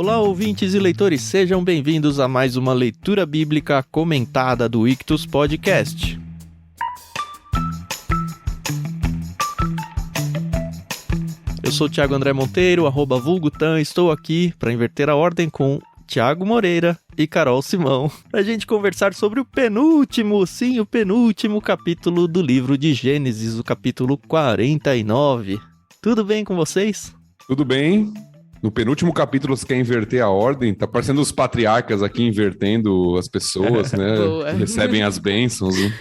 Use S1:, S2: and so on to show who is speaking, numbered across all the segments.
S1: Olá, ouvintes e leitores, sejam bem-vindos a mais uma leitura bíblica comentada do Ictus Podcast. Eu sou o Thiago André Monteiro, @vulgutan, estou aqui para inverter a ordem com Thiago Moreira e Carol Simão, para a gente conversar sobre o penúltimo capítulo do livro de Gênesis, o capítulo 49. Tudo bem com vocês?
S2: Tudo bem. No penúltimo capítulo você quer inverter a ordem? Tá parecendo os patriarcas aqui invertendo as pessoas, né?
S3: Boa.
S2: Recebem as bênçãos. Né?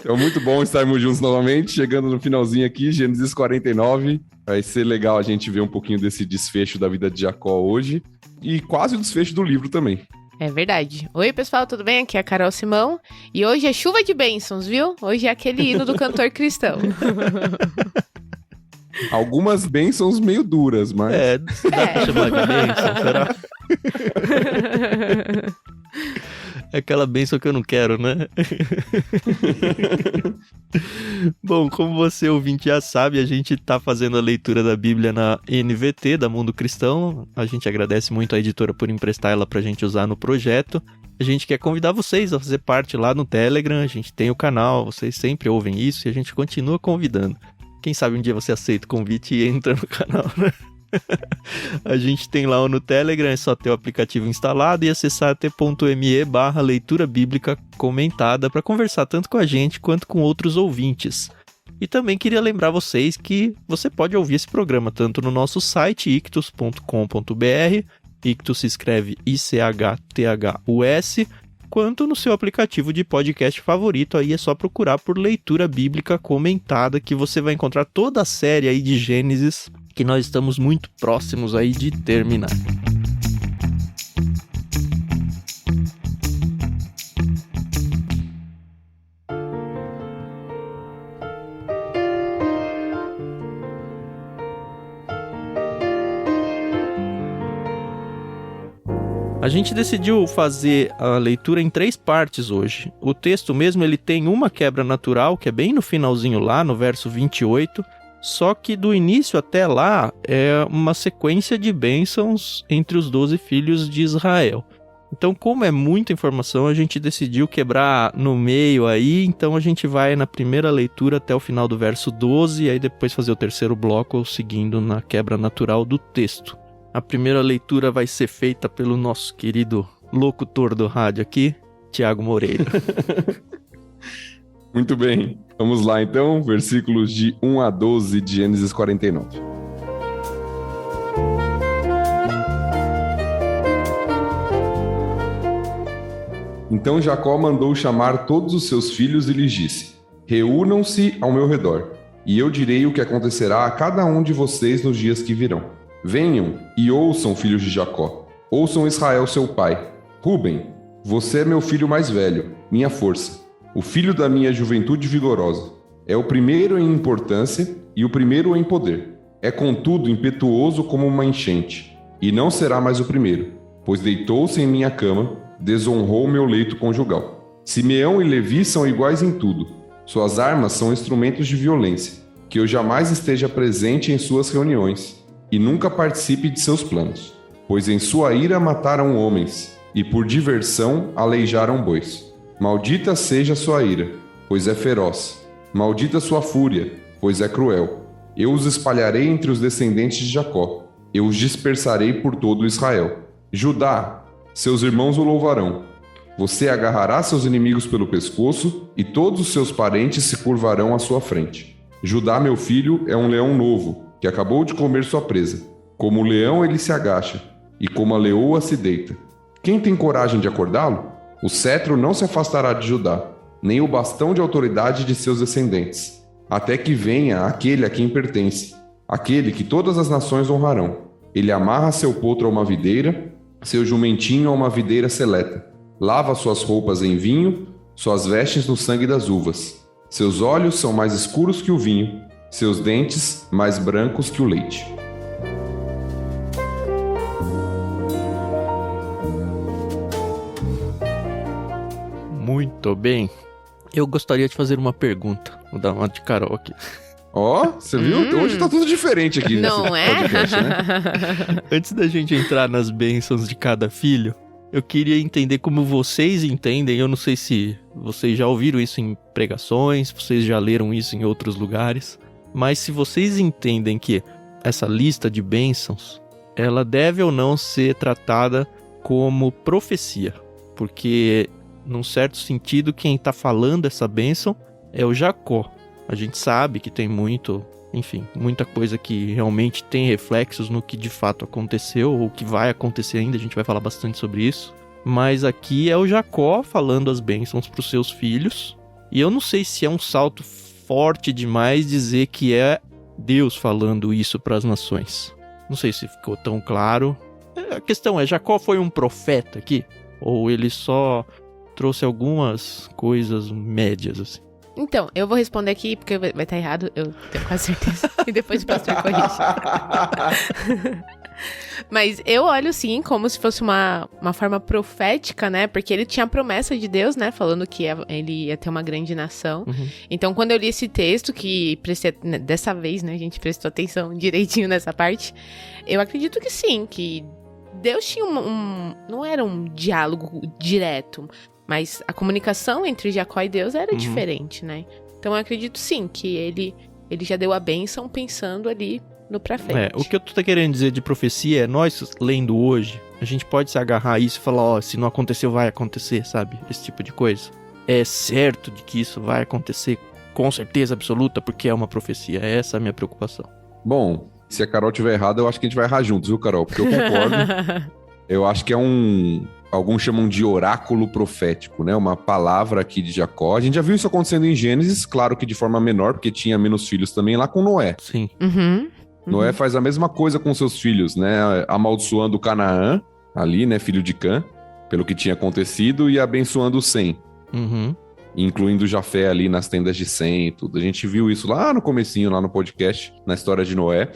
S2: É muito bom estarmos juntos novamente, chegando no finalzinho aqui, Gênesis 49. Vai ser legal a gente ver um pouquinho desse desfecho da vida de Jacó hoje e quase o desfecho do livro também.
S3: É verdade. Oi, pessoal, tudo bem? Aqui é a Carol Simão. E hoje é chuva de bênçãos, viu? Hoje é aquele hino do cantor cristão.
S2: Algumas bênçãos meio duras, mas...
S1: Dá pra chamar de bênção, será? É aquela bênção que eu não quero, né? Bom, como você ouvinte já sabe, a gente tá fazendo a leitura da Bíblia na NVT, da Mundo Cristão. A gente agradece muito à editora por emprestar ela pra gente usar no projeto. A gente quer convidar vocês a fazer parte lá no Telegram, a gente tem o canal, vocês sempre ouvem isso e a gente continua convidando. Quem sabe um dia você aceita o convite e entra no canal, né? A gente tem lá no Telegram, é só ter o aplicativo instalado e acessar t.me/leitura bíblica comentada para conversar tanto com a gente quanto com outros ouvintes. E também queria lembrar vocês que você pode ouvir esse programa tanto no nosso site ictus.com.br, Ictus se escreve ICHTHUS, quanto no seu aplicativo de podcast favorito. Aí é só procurar por Leitura Bíblica Comentada que você vai encontrar toda a série aí de Gênesis que nós estamos muito próximos aí de terminar. A gente decidiu fazer a leitura em 3 partes hoje. O texto mesmo ele tem uma quebra natural, que é bem no finalzinho lá, no verso 28, só que do início até lá é uma sequência de bênçãos entre os 12 filhos de Israel. Então, como é muita informação, a gente decidiu quebrar no meio aí, então a gente vai na primeira leitura até o final do verso 12, e aí depois fazer o terceiro bloco seguindo na quebra natural do texto. A primeira leitura vai ser feita pelo nosso querido locutor do rádio aqui, Thiago Moreira.
S2: Muito bem. Vamos lá então, versículos de 1 a 12 de Gênesis 49. Então Jacó mandou chamar todos os seus filhos e lhes disse: reúnam-se ao meu redor, e eu direi o que acontecerá a cada um de vocês nos dias que virão. Venham e ouçam, filhos de Jacó. Ouçam Israel, seu pai. Ruben, você é meu filho mais velho, minha força, o filho da minha juventude vigorosa. É o primeiro em importância e o primeiro em poder. É, contudo, impetuoso como uma enchente, e não será mais o primeiro, pois deitou-se em minha cama, desonrou meu leito conjugal. Simeão e Levi são iguais em tudo. Suas armas são instrumentos de violência. Que eu jamais esteja presente em suas reuniões e nunca participe de seus planos, pois em sua ira mataram homens, e por diversão aleijaram bois. Maldita seja sua ira, pois é feroz. Maldita sua fúria, pois é cruel. Eu os espalharei entre os descendentes de Jacó. Eu os dispersarei por todo Israel. Judá, seus irmãos o louvarão. Você agarrará seus inimigos pelo pescoço, e todos os seus parentes se curvarão à sua frente. Judá, meu filho, é um leão novo, que acabou de comer sua presa. Como o leão ele se agacha, e como a leoa se deita. Quem tem coragem de acordá-lo? O cetro não se afastará de Judá, nem o bastão de autoridade de seus descendentes, até que venha aquele a quem pertence, aquele que todas as nações honrarão. Ele amarra seu potro a uma videira, seu jumentinho a uma videira seleta. Lava suas roupas em vinho, suas vestes no sangue das uvas. Seus olhos são mais escuros que o vinho, seus dentes mais brancos que o leite.
S1: Muito bem. Eu gostaria de fazer uma pergunta. Vou dar uma de Carol aqui.
S2: Ó, você viu? Hoje tá tudo diferente aqui
S3: Não
S2: nesse podcast, né?
S1: Antes da gente entrar nas bênçãos de cada filho, eu queria entender como vocês entendem. Eu não sei se vocês já ouviram isso em pregações, vocês já leram isso em outros lugares, mas se vocês entendem que essa lista de bênçãos, ela deve ou não ser tratada como profecia, porque, num certo sentido, quem está falando essa bênção é o Jacó. A gente sabe que tem muita coisa que realmente tem reflexos no que de fato aconteceu, ou que vai acontecer ainda, a gente vai falar bastante sobre isso. Mas aqui é o Jacó falando as bênçãos para os seus filhos, e eu não sei se é um salto forte demais dizer que é Deus falando isso para as nações. Não sei se ficou tão claro. A questão é, Jacó foi um profeta aqui? Ou ele só trouxe algumas coisas médias, assim?
S3: Então, eu vou responder aqui, porque vai estar errado, eu tenho quase certeza. E depois o pastor corrige. Mas eu olho, sim, como se fosse uma forma profética, né? Porque ele tinha a promessa de Deus, né? Falando que ele ia ter uma grande nação. Uhum. Então, quando eu li esse texto, que dessa vez, né? A gente prestou atenção direitinho nessa parte. Eu acredito que sim, que Deus tinha não era um diálogo direto, mas a comunicação entre Jacó e Deus era diferente, né? Então eu acredito sim que ele já deu a bênção pensando ali no pra frente.
S1: O que eu tô querendo dizer de profecia é, nós lendo hoje, a gente pode se agarrar a isso e falar, se não aconteceu, vai acontecer, sabe? Esse tipo de coisa. É certo de que isso vai acontecer com certeza absoluta, porque é uma profecia. Essa é a minha preocupação.
S2: Bom, se a Carol tiver errada, eu acho que a gente vai errar juntos, viu, Carol? Porque eu concordo. Eu acho que é alguns chamam de oráculo profético, né? Uma palavra aqui de Jacó. A gente já viu isso acontecendo em Gênesis, claro que de forma menor, porque tinha menos filhos também lá com Noé.
S1: Sim.
S2: Noé faz a mesma coisa com seus filhos, né? Amaldiçoando Canaã, ali, né? Filho de Cã, pelo que tinha acontecido, e abençoando Sem. Incluindo Jafé ali nas tendas de Sem e tudo. A gente viu isso lá no comecinho, lá no podcast, na história de Noé.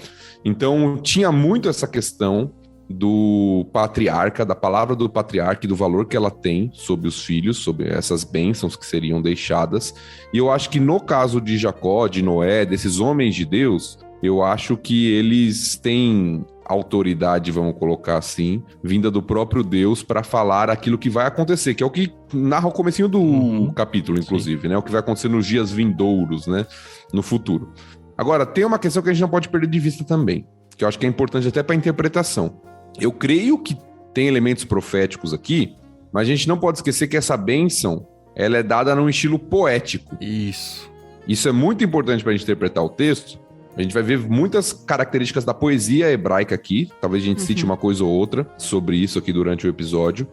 S2: Então, tinha muito essa questão do patriarca, da palavra do patriarca e do valor que ela tem sobre os filhos, sobre essas bênçãos que seriam deixadas. E eu acho que no caso de Jacó, de Noé, desses homens de Deus, eu acho que eles têm autoridade, vamos colocar assim, vinda do próprio Deus para falar aquilo que vai acontecer, que é o que narra o comecinho do capítulo, inclusive, né? O que vai acontecer nos dias vindouros, né? No futuro. Agora, tem uma questão que a gente não pode perder de vista também, que eu acho que é importante até para a interpretação. Eu creio que tem elementos proféticos aqui, mas a gente não pode esquecer que essa bênção, ela é dada num estilo poético. Isso é muito importante para a gente interpretar o texto. A gente vai ver muitas características da poesia hebraica aqui. Talvez a gente cite uma coisa ou outra sobre isso aqui durante o episódio.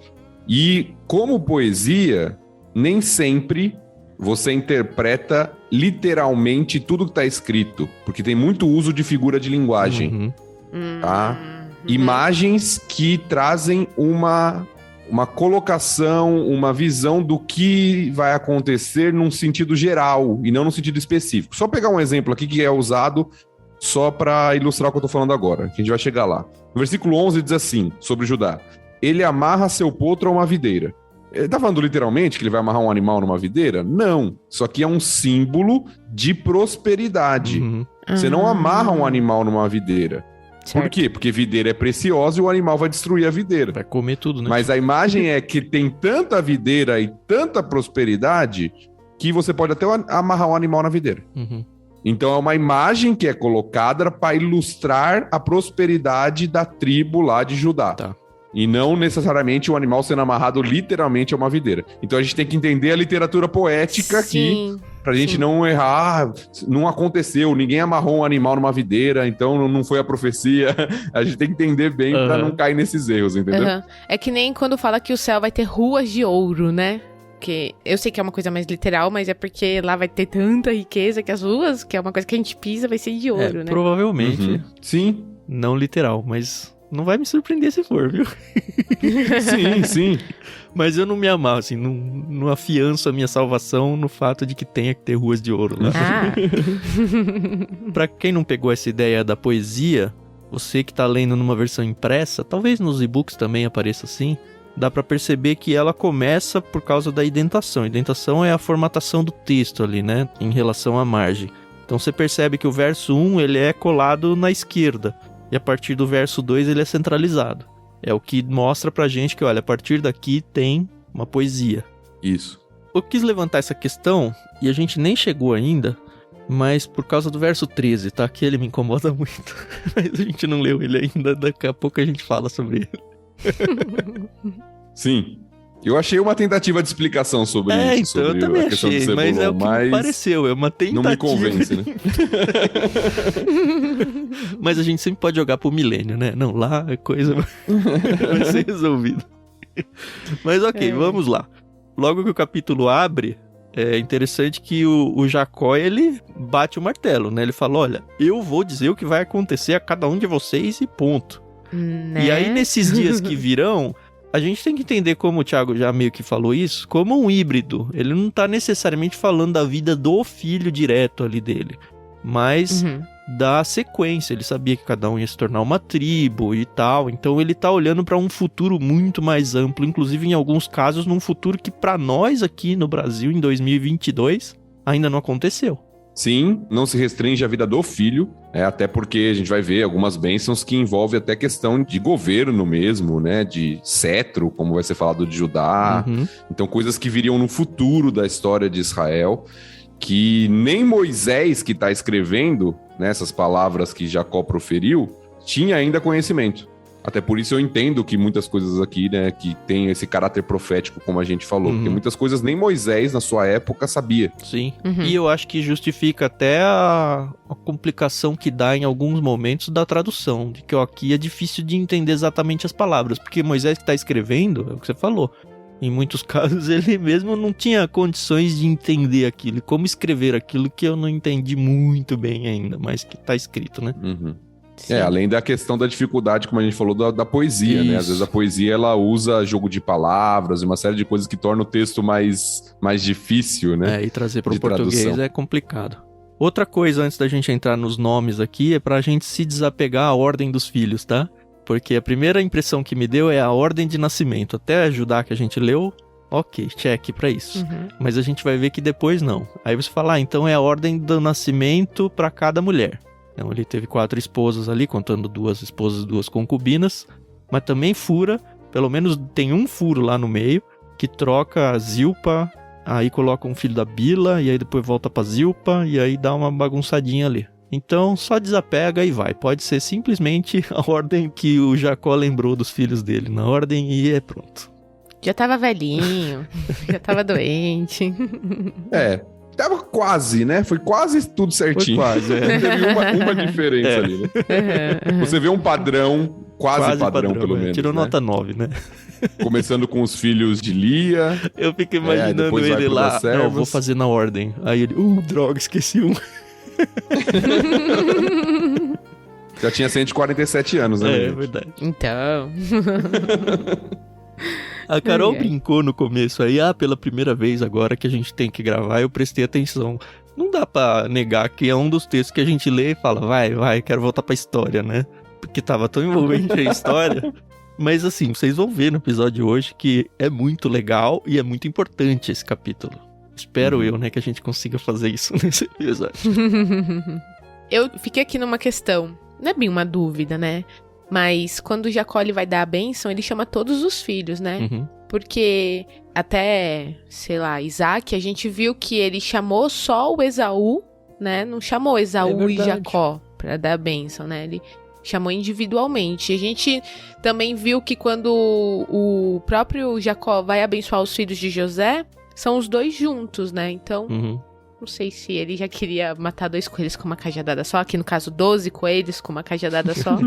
S2: E como poesia, nem sempre você interpreta literalmente tudo que está escrito, porque tem muito uso de figura de linguagem, tá? Imagens que trazem uma colocação, uma visão do que vai acontecer num sentido geral e não num sentido específico. Só pegar um exemplo aqui que é usado só para ilustrar o que eu tô falando agora, que a gente vai chegar lá. No versículo 11 diz assim, sobre Judá: ele amarra seu potro a uma videira. Ele tá falando literalmente que ele vai amarrar um animal numa videira? Não. Isso aqui é um símbolo de prosperidade. Você não amarra um animal numa videira. Certo. Por quê? Porque videira é preciosa e o animal vai destruir a videira.
S1: Vai comer tudo, né?
S2: Mas a imagem é que tem tanta videira e tanta prosperidade que você pode até amarrar um animal na videira. Então é uma imagem que é colocada para ilustrar a prosperidade da tribo lá de Judá.
S1: Tá.
S2: E não necessariamente o animal sendo amarrado literalmente a uma videira. Então a gente tem que entender a literatura poética aqui, pra gente não errar. Não aconteceu, ninguém amarrou um animal numa videira, então não foi a profecia. A gente tem que entender bem pra não cair nesses erros, entendeu?
S3: É que nem quando fala que o céu vai ter ruas de ouro, né? Porque eu sei que é uma coisa mais literal, mas é porque lá vai ter tanta riqueza que as ruas, que é uma coisa que a gente pisa, vai ser de ouro, né?
S1: Provavelmente.
S2: Sim.
S1: Não literal, mas não vai me surpreender se for, viu?
S2: Sim.
S1: Mas eu não me amarro, assim, não afianço a minha salvação no fato de que tenha que ter ruas de ouro lá. Pra quem não pegou essa ideia da poesia, você que tá lendo numa versão impressa, talvez nos e-books também apareça assim, dá pra perceber que ela começa por causa da indentação. A indentação é a formatação do texto ali, né, em relação à margem. Então você percebe que o verso 1 ele é colado na esquerda, e a partir do verso 2 ele é centralizado. É o que mostra pra gente que, olha, a partir daqui tem uma poesia.
S2: Isso.
S1: Eu quis levantar essa questão, e a gente nem chegou ainda, mas por causa do verso 13, tá? Que ele me incomoda muito. Mas a gente não leu ele ainda, daqui a pouco a gente fala sobre ele.
S2: Sim. Eu achei uma tentativa de explicação sobre isso.
S1: Então
S2: sobre
S1: eu também
S2: a questão
S1: achei,
S2: do
S1: mas é o que me
S2: mas
S1: pareceu, é uma tentativa.
S2: não me convence, né?
S1: Mas a gente sempre pode jogar pro milênio, né? Não, lá a coisa vai ser resolvida. Mas ok, vamos lá. Logo que o capítulo abre, é interessante que o Jacó, ele bate o martelo, né? Ele fala, olha, eu vou dizer o que vai acontecer a cada um de vocês e ponto.
S3: Né?
S1: E aí, nesses dias que virão, a gente tem que entender, como o Thiago já meio que falou isso, como um híbrido. Ele não tá necessariamente falando da vida do filho direto ali dele, mas da sequência. Ele sabia que cada um ia se tornar uma tribo e tal, então ele tá olhando para um futuro muito mais amplo, inclusive em alguns casos num futuro que para nós aqui no Brasil em 2022 ainda não aconteceu.
S2: Sim, não se restringe à vida do filho, até porque a gente vai ver algumas bênçãos que envolvem até questão de governo mesmo, né, de cetro, como vai ser falado de Judá. Então coisas que viriam no futuro da história de Israel, que nem Moisés, que está escrevendo, né, essas palavras que Jacó proferiu, tinha ainda conhecimento. Até por isso eu entendo que muitas coisas aqui, né, que tem esse caráter profético, como a gente falou. Porque muitas coisas nem Moisés, na sua época, sabia.
S1: Sim. E eu acho que justifica até a complicação que dá em alguns momentos da tradução. De que aqui é difícil de entender exatamente as palavras. Porque Moisés que está escrevendo, é o que você falou. Em muitos casos ele mesmo não tinha condições de entender aquilo. E como escrever aquilo que eu não entendi muito bem ainda, mas que está escrito, né?
S2: Além da questão da dificuldade, como a gente falou, da poesia, né? Às vezes a poesia, ela usa jogo de palavras, uma série de coisas que torna o texto mais difícil, né?
S1: E trazer para o português é complicado. Outra coisa, antes da gente entrar nos nomes aqui, é pra gente se desapegar à ordem dos filhos, tá? Porque a primeira impressão que me deu é a ordem de nascimento. Até ajudar que a gente leu, ok, check pra isso. Mas a gente vai ver que depois não. Aí você fala, então é a ordem do nascimento pra cada mulher. Então ele teve 4 esposas ali, contando 2 esposas e 2 concubinas, mas também fura, pelo menos tem um furo lá no meio, que troca a Zilpa, aí coloca um filho da Bila, e aí depois volta pra Zilpa, e aí dá uma bagunçadinha ali. Então só desapega e vai, pode ser simplesmente a ordem que o Jacó lembrou dos filhos dele, na ordem e é pronto.
S3: Já tava velhinho, já tava doente.
S2: Tava quase, né? Foi quase tudo certinho.
S1: Foi quase,
S2: Teve uma diferença ali, né? Você vê um padrão, quase padrão pelo menos.
S1: Tirou
S2: né?
S1: nota 9, né?
S2: Começando com os filhos de Lia.
S1: Eu fico imaginando ele lá, não, vou fazer na ordem. Aí ele, droga, esqueci um.
S2: Já tinha 147 anos, né?
S1: É verdade.
S3: Então...
S1: A Carol brincou no começo aí, pela primeira vez agora que a gente tem que gravar, eu prestei atenção. Não dá pra negar que é um dos textos que a gente lê e fala, vai, quero voltar pra história, né? Porque tava tão envolvente a história. Mas assim, vocês vão ver no episódio de hoje que é muito legal e é muito importante esse capítulo. Espero eu, né, que a gente consiga fazer isso nesse episódio.
S3: Eu fiquei aqui numa questão, não é bem uma dúvida, né? Mas quando Jacó ele vai dar a bênção, ele chama todos os filhos, né? Porque até, sei lá, Isaac, a gente viu que ele chamou só o Esaú, né? Não chamou Esaú e Jacó pra dar a bênção, né? Ele chamou individualmente. A gente também viu que quando o próprio Jacó vai abençoar os filhos de José, são os 2 juntos, né? Então... Não sei se ele já queria matar 2 coelhos com uma cajadada só. Aqui no caso, 12 coelhos com uma cajadada só.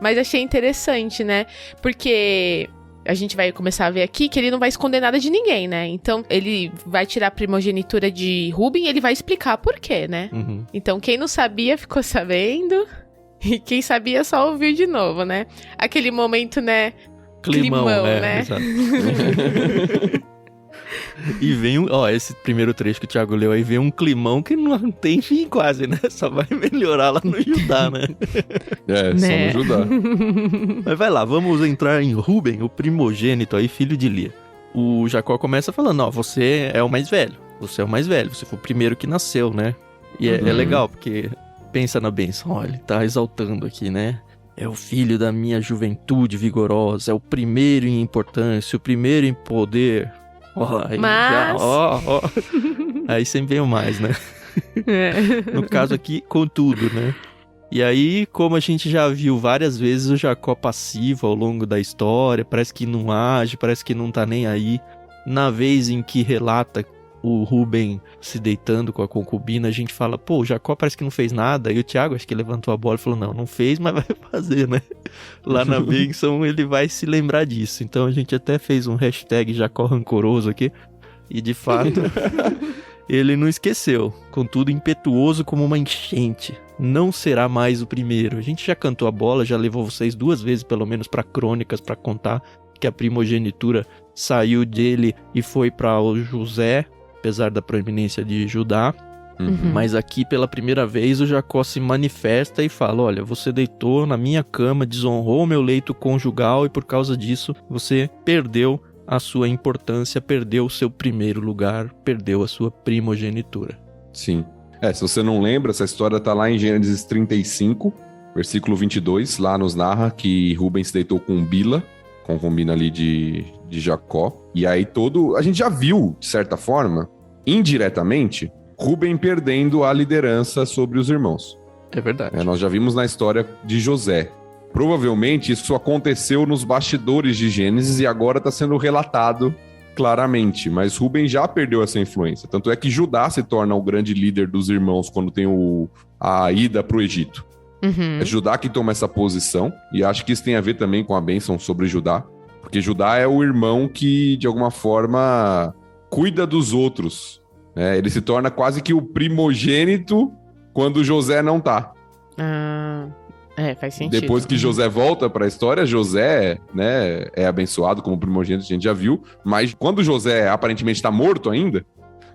S3: Mas achei interessante, né? Porque a gente vai começar a ver aqui que ele não vai esconder nada de ninguém, né? Então, ele vai tirar a primogenitura de Ruben e ele vai explicar por quê, né? Então, quem não sabia ficou sabendo. E quem sabia só ouviu de novo, né? Aquele momento, né? Climão, né?
S1: Exato. E vem esse primeiro trecho que o Thiago leu aí, vem um climão que não tem fim quase, né? Só vai melhorar lá no Judá, né?
S2: Só no Judá.
S1: Mas vai lá, vamos entrar em Ruben, o primogênito aí, filho de Lia. O Jacó começa falando, você é o mais velho, você é o mais velho, você foi o primeiro que nasceu, né? E é legal, porque pensa na bênção, olha, ele tá exaltando aqui, né? É o filho da minha juventude vigorosa, é o primeiro em importância, o primeiro em poder. Aí,
S3: mas...
S1: Aí sempre vem o mais, né? No caso aqui, contudo, né? E aí, como a gente já viu várias vezes, o Jacó passivo ao longo da história, parece que não age, parece que não tá nem aí. Na vez em que relata o Rúben se deitando com a concubina, a gente fala, pô, o Jacó parece que não fez nada. E o Tiago, acho que levantou a bola e falou, não fez, mas vai fazer, né? Lá na bênção ele vai se lembrar disso. Então a gente até fez um hashtag Jacó rancoroso aqui. E de fato, ele não esqueceu. Contudo, impetuoso como uma enchente. Não será mais o primeiro. A gente já cantou a bola, já levou vocês 2 vezes pelo menos para crônicas, para contar que a primogenitura saiu dele e foi para o José, apesar da proeminência de Judá. Mas aqui pela primeira vez o Jacó se manifesta e fala, olha, você deitou na minha cama, desonrou o meu leito conjugal e por causa disso você perdeu a sua importância, perdeu o seu primeiro lugar, perdeu a sua primogenitura.
S2: Sim. Se você não lembra, essa história tá lá em Gênesis 35, versículo 22, lá nos narra que Rúben se deitou com Bila, concubina ali de Jacó. E aí a gente já viu, de certa forma, indiretamente, Rúben perdendo a liderança sobre os irmãos.
S1: É verdade.
S2: Nós já vimos na história de José. Provavelmente isso aconteceu nos bastidores de Gênesis e agora está sendo relatado claramente. Mas Rúben já perdeu essa influência. Tanto é que Judá se torna o grande líder dos irmãos quando tem a ida para o Egito. É Judá que toma essa posição, e acho que isso tem a ver também com a bênção sobre Judá, porque Judá é o irmão que, de alguma forma, cuida dos outros, né? Ele se torna quase que o primogênito quando José não tá.
S3: Faz sentido.
S2: Depois que José volta para a história, José, né, é abençoado como primogênito, a gente já viu, mas quando José aparentemente está morto ainda,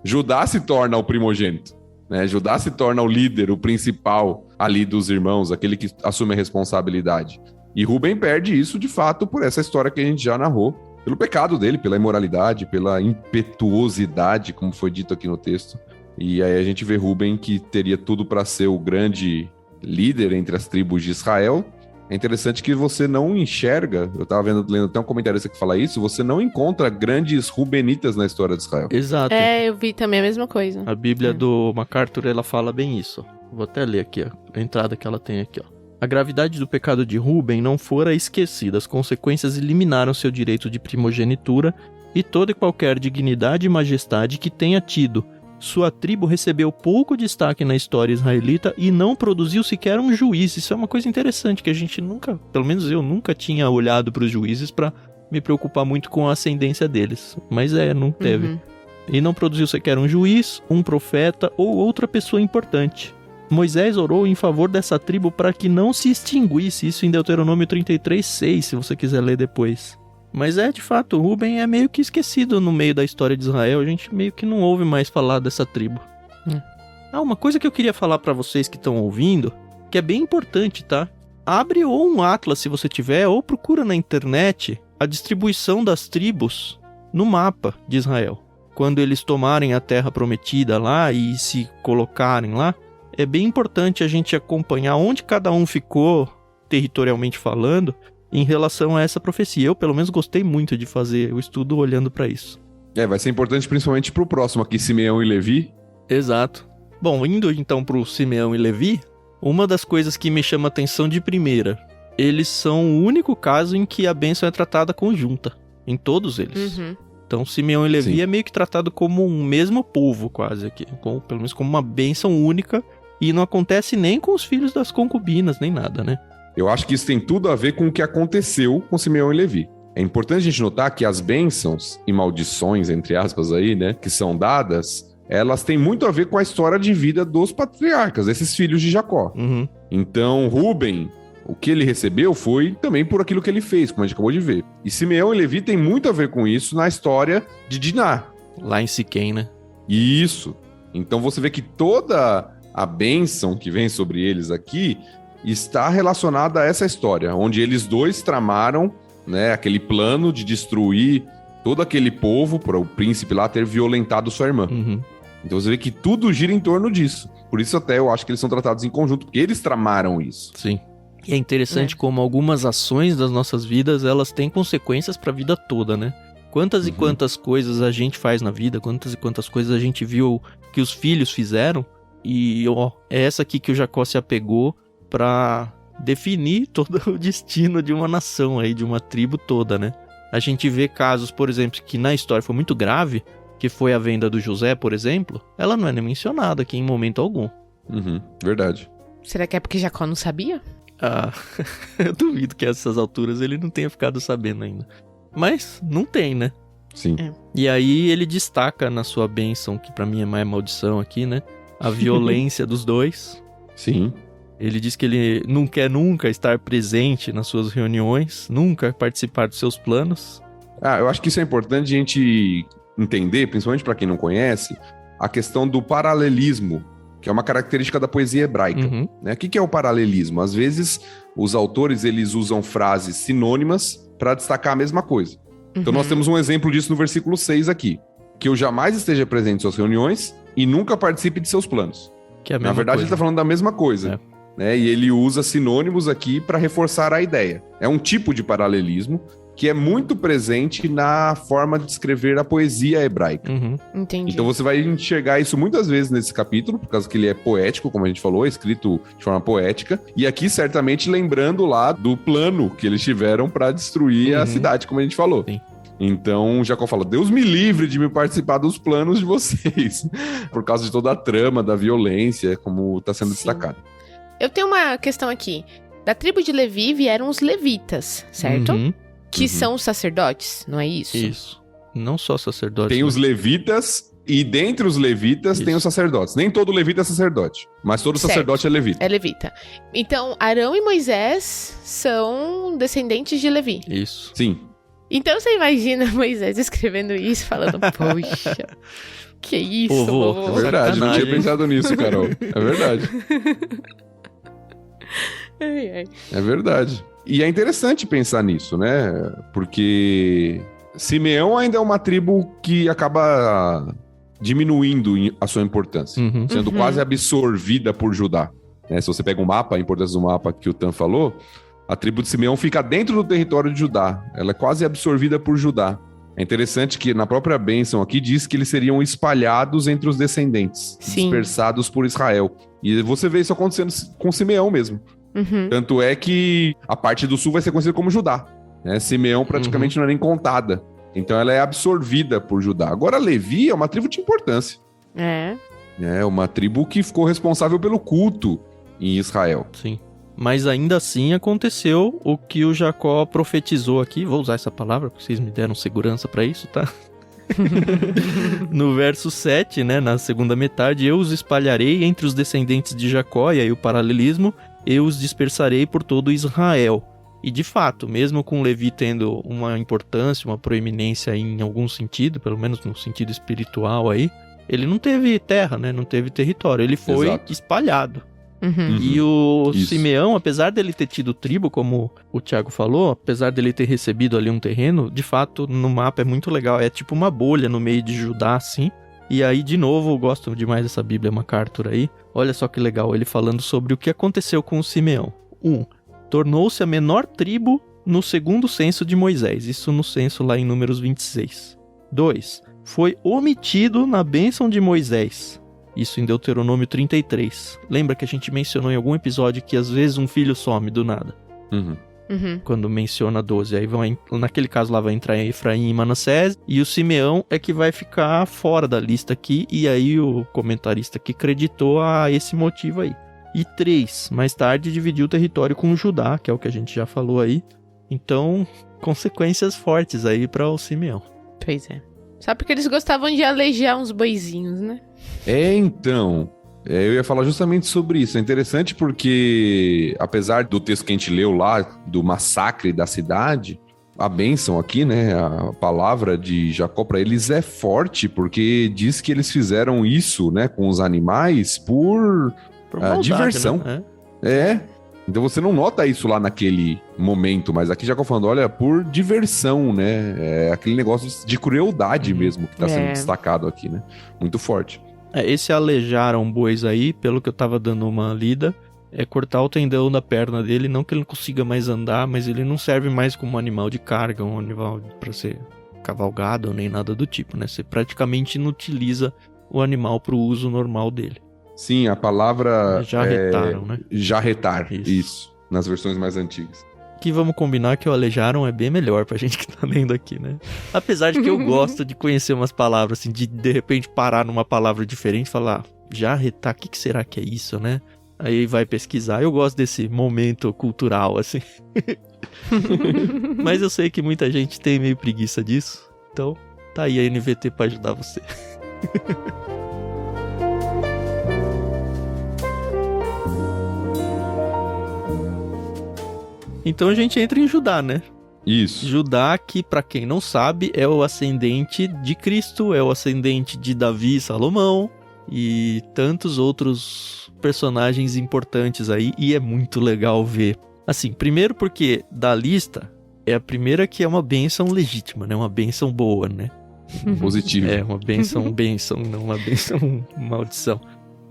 S2: Judá se torna o primogênito. Judá se torna o líder, o principal ali dos irmãos, aquele que assume a responsabilidade. E Rúben perde isso, de fato, por essa história que a gente já narrou, pelo pecado dele, pela imoralidade, pela impetuosidade, como foi dito aqui no texto. E aí a gente vê Rúben, que teria tudo para ser o grande líder entre as tribos de Israel. É interessante que você não enxerga, eu estava lendo até um comentarista que fala isso, você não encontra grandes rubenitas na história de Israel.
S1: Exato.
S3: Eu vi também a mesma coisa.
S1: A Bíblia do MacArthur, ela fala bem isso. Vou até ler aqui, a entrada que ela tem aqui, ó. A gravidade do pecado de Rúben não fora esquecida, as consequências eliminaram seu direito de primogenitura e toda e qualquer dignidade e majestade que tenha tido. Sua tribo recebeu pouco destaque na história israelita e não produziu sequer um juiz. Isso é uma coisa interessante que a gente nunca, pelo menos eu nunca tinha olhado para os juízes para me preocupar muito com a ascendência deles. Mas não teve. E não produziu sequer um juiz, um profeta ou outra pessoa importante. Moisés orou em favor dessa tribo para que não se extinguisse. Isso em Deuteronômio 33:6, se você quiser ler depois. Mas de fato, Rúben é meio que esquecido no meio da história de Israel. A gente meio que não ouve mais falar dessa tribo. Uma coisa que eu queria falar pra vocês que estão ouvindo, que é bem importante, tá? Abre ou um atlas se você tiver, ou procura na internet a distribuição das tribos no mapa de Israel. Quando eles tomarem a terra prometida lá e se colocarem lá, é bem importante a gente acompanhar onde cada um ficou, territorialmente falando, em relação a essa profecia. Eu, pelo menos, gostei muito de fazer o estudo olhando para isso.
S2: Vai ser importante principalmente pro próximo aqui, Simeão e Levi.
S1: Exato. Bom, indo então pro Simeão e Levi, uma das coisas que me chama a atenção de primeira, eles são o único caso em que a bênção é tratada conjunta, em todos eles. Então, Simeão e Levi é meio que tratado como um mesmo povo, quase aqui, pelo menos como uma bênção única, e não acontece nem com os filhos das concubinas, nem nada, né?
S2: Eu acho que isso tem tudo a ver com o que aconteceu com Simeão e Levi. É importante a gente notar que as bênçãos e maldições, entre aspas aí, né, que são dadas, elas têm muito a ver com a história de vida dos patriarcas, esses filhos de Jacó. Então, Rúben, o que ele recebeu foi também por aquilo que ele fez, como a gente acabou de ver. E Simeão e Levi têm muito a ver com isso na história de Diná.
S1: Lá em Siquém, né?
S2: Isso. Então você vê que toda a bênção que vem sobre eles aqui está relacionada a essa história, onde eles dois tramaram, né, aquele plano de destruir todo aquele povo, para o príncipe lá ter violentado sua irmã. Então você vê que tudo gira em torno disso. Por isso até eu acho que eles são tratados em conjunto, porque eles tramaram isso.
S1: Sim. E é interessante como algumas ações das nossas vidas, elas têm consequências para a vida toda, né? Quantas e quantas coisas a gente faz na vida, quantas e quantas coisas a gente viu que os filhos fizeram, e é essa aqui que o Jacó se apegou para definir todo o destino de uma nação aí, de uma tribo toda, né? A gente vê casos, por exemplo, que na história foi muito grave, que foi a venda do José, por exemplo, ela não é nem mencionada aqui em momento algum.
S2: Verdade.
S3: Será que é porque Jacó não sabia?
S1: Eu duvido que a essas alturas ele não tenha ficado sabendo ainda. Mas não tem, né?
S2: Sim.
S1: E aí ele destaca na sua bênção, que pra mim é mais maldição aqui, né? A violência dos dois.
S2: Sim.
S1: Ele diz que ele não quer nunca estar presente nas suas reuniões, nunca participar dos seus planos.
S2: Eu acho que isso é importante a gente entender, principalmente para quem não conhece, a questão do paralelismo, que é uma característica da poesia hebraica. Né? O que é o paralelismo? Às vezes, os autores eles usam frases sinônimas para destacar a mesma coisa. Então, nós temos um exemplo disso no versículo 6 aqui. Que eu jamais esteja presente em suas reuniões e nunca participe de seus planos.
S1: Que é a mesma
S2: Na verdade,
S1: coisa.
S2: ele está falando da mesma coisa. Né? E ele usa sinônimos aqui para reforçar a ideia. É um tipo de paralelismo que é muito presente na forma de escrever a poesia hebraica.
S3: Entendi.
S2: Então você vai enxergar isso muitas vezes nesse capítulo, por causa que ele é poético, como a gente falou, é escrito de forma poética. E aqui, certamente, lembrando lá do plano que eles tiveram para destruir a cidade, como a gente falou.
S1: Sim.
S2: Então, Jacó fala, Deus me livre de me participar dos planos de vocês, por causa de toda a trama, da violência, como está sendo destacado.
S3: Eu tenho uma questão aqui. Da tribo de Levi vieram os levitas, certo? Que são os sacerdotes, não é isso?
S1: Isso. Não só sacerdotes.
S2: Tem os levitas, e dentre os levitas tem os sacerdotes. Nem todo levita é sacerdote, mas todo sacerdote é levita.
S3: É levita. Então, Arão e Moisés são descendentes de Levi.
S1: Isso.
S2: Sim.
S3: Então você imagina Moisés escrevendo isso, falando, poxa, que isso,
S1: vovô.
S2: É verdade, não tinha pensado nisso, Carol. É verdade. É verdade. E é interessante pensar nisso, né? Porque Simeão ainda é uma tribo que acaba diminuindo a sua importância, sendo quase absorvida por Judá. Né? Se você pega um mapa, a importância do mapa que o Tan falou, a tribo de Simeão fica dentro do território de Judá. Ela é quase absorvida por Judá. É interessante que na própria bênção aqui diz que eles seriam espalhados entre os descendentes, dispersados por Israel. E você vê isso acontecendo com Simeão mesmo. Tanto é que a parte do sul vai ser conhecida como Judá. Né? Simeão praticamente não é nem contada. Então ela é absorvida por Judá. Agora Levi é uma tribo de importância. É uma tribo que ficou responsável pelo culto em Israel.
S1: Sim. Mas ainda assim aconteceu o que o Jacó profetizou aqui. Vou usar essa palavra, porque vocês me deram segurança pra isso, tá? No verso 7, né, na segunda metade, eu os espalharei entre os descendentes de Jacó, e aí o paralelismo, eu os dispersarei por todo Israel. E de fato, mesmo com Levi tendo uma importância, uma proeminência em algum sentido, pelo menos no sentido espiritual aí, ele não teve terra, né, não teve território, ele foi espalhado. E o Simeão, apesar dele ter tido tribo, como o Thiago falou, apesar dele ter recebido ali um terreno, de fato, no mapa é muito legal. É tipo uma bolha no meio de Judá, assim. E aí, de novo, eu gosto demais dessa Bíblia MacArthur aí. Olha só que legal, ele falando sobre o que aconteceu com o Simeão. 1. Tornou-se a menor tribo no segundo censo de Moisés. Isso no censo lá em Números 26. 2. Foi omitido na bênção de Moisés. Isso em Deuteronômio 33. Lembra que a gente mencionou em algum episódio que às vezes um filho some do nada? Quando menciona 12. Aí naquele caso lá vai entrar Efraim e Manassés. E o Simeão é que vai ficar fora da lista aqui. E aí o comentarista que acreditou a esse motivo aí. E 3. Mais tarde dividiu o território com o Judá, que é o que a gente já falou aí. Então, consequências fortes aí para o Simeão.
S3: Pois é. Só porque eles gostavam de alejar uns boizinhos, né?
S2: Então, eu ia falar justamente sobre isso. É interessante porque, apesar do texto que a gente leu lá, do massacre da cidade, a bênção aqui, né, a palavra de Jacó para eles é forte, porque diz que eles fizeram isso, né, com os animais por maldade, diversão. Né? Então você não nota isso lá naquele momento, mas aqui Jacó falando, olha, por diversão, né? É aquele negócio de crueldade mesmo que está sendo destacado aqui, né? Muito forte.
S1: Esse alejaram bois aí, pelo que eu tava dando uma lida, é cortar o tendão da perna dele, não que ele não consiga mais andar, mas ele não serve mais como animal de carga, um animal para ser cavalgado, nem nada do tipo, né? Você praticamente inutiliza o animal pro uso normal dele.
S2: Sim, a palavra
S1: jarretaram, né?
S2: Jarretar, isso, nas versões mais antigas.
S1: Que vamos combinar que o alejaram é bem melhor pra gente que tá lendo aqui, né? Apesar de que eu gosto de conhecer umas palavras, assim, de repente parar numa palavra diferente e falar, jarretar, o que será que é isso, né? Aí vai pesquisar. Eu gosto desse momento cultural, assim. Mas eu sei que muita gente tem meio preguiça disso. Então, tá aí a NVT pra ajudar você. Então a gente entra em Judá, né?
S2: Isso.
S1: Judá, que pra quem não sabe, é o ascendente de Cristo, é o ascendente de Davi e Salomão e tantos outros personagens importantes aí, e é muito legal ver. Assim, primeiro porque da lista é a primeira que é uma bênção legítima, né? Uma bênção boa, né?
S2: Positivo.
S1: É, uma bênção, não uma bênção, maldição.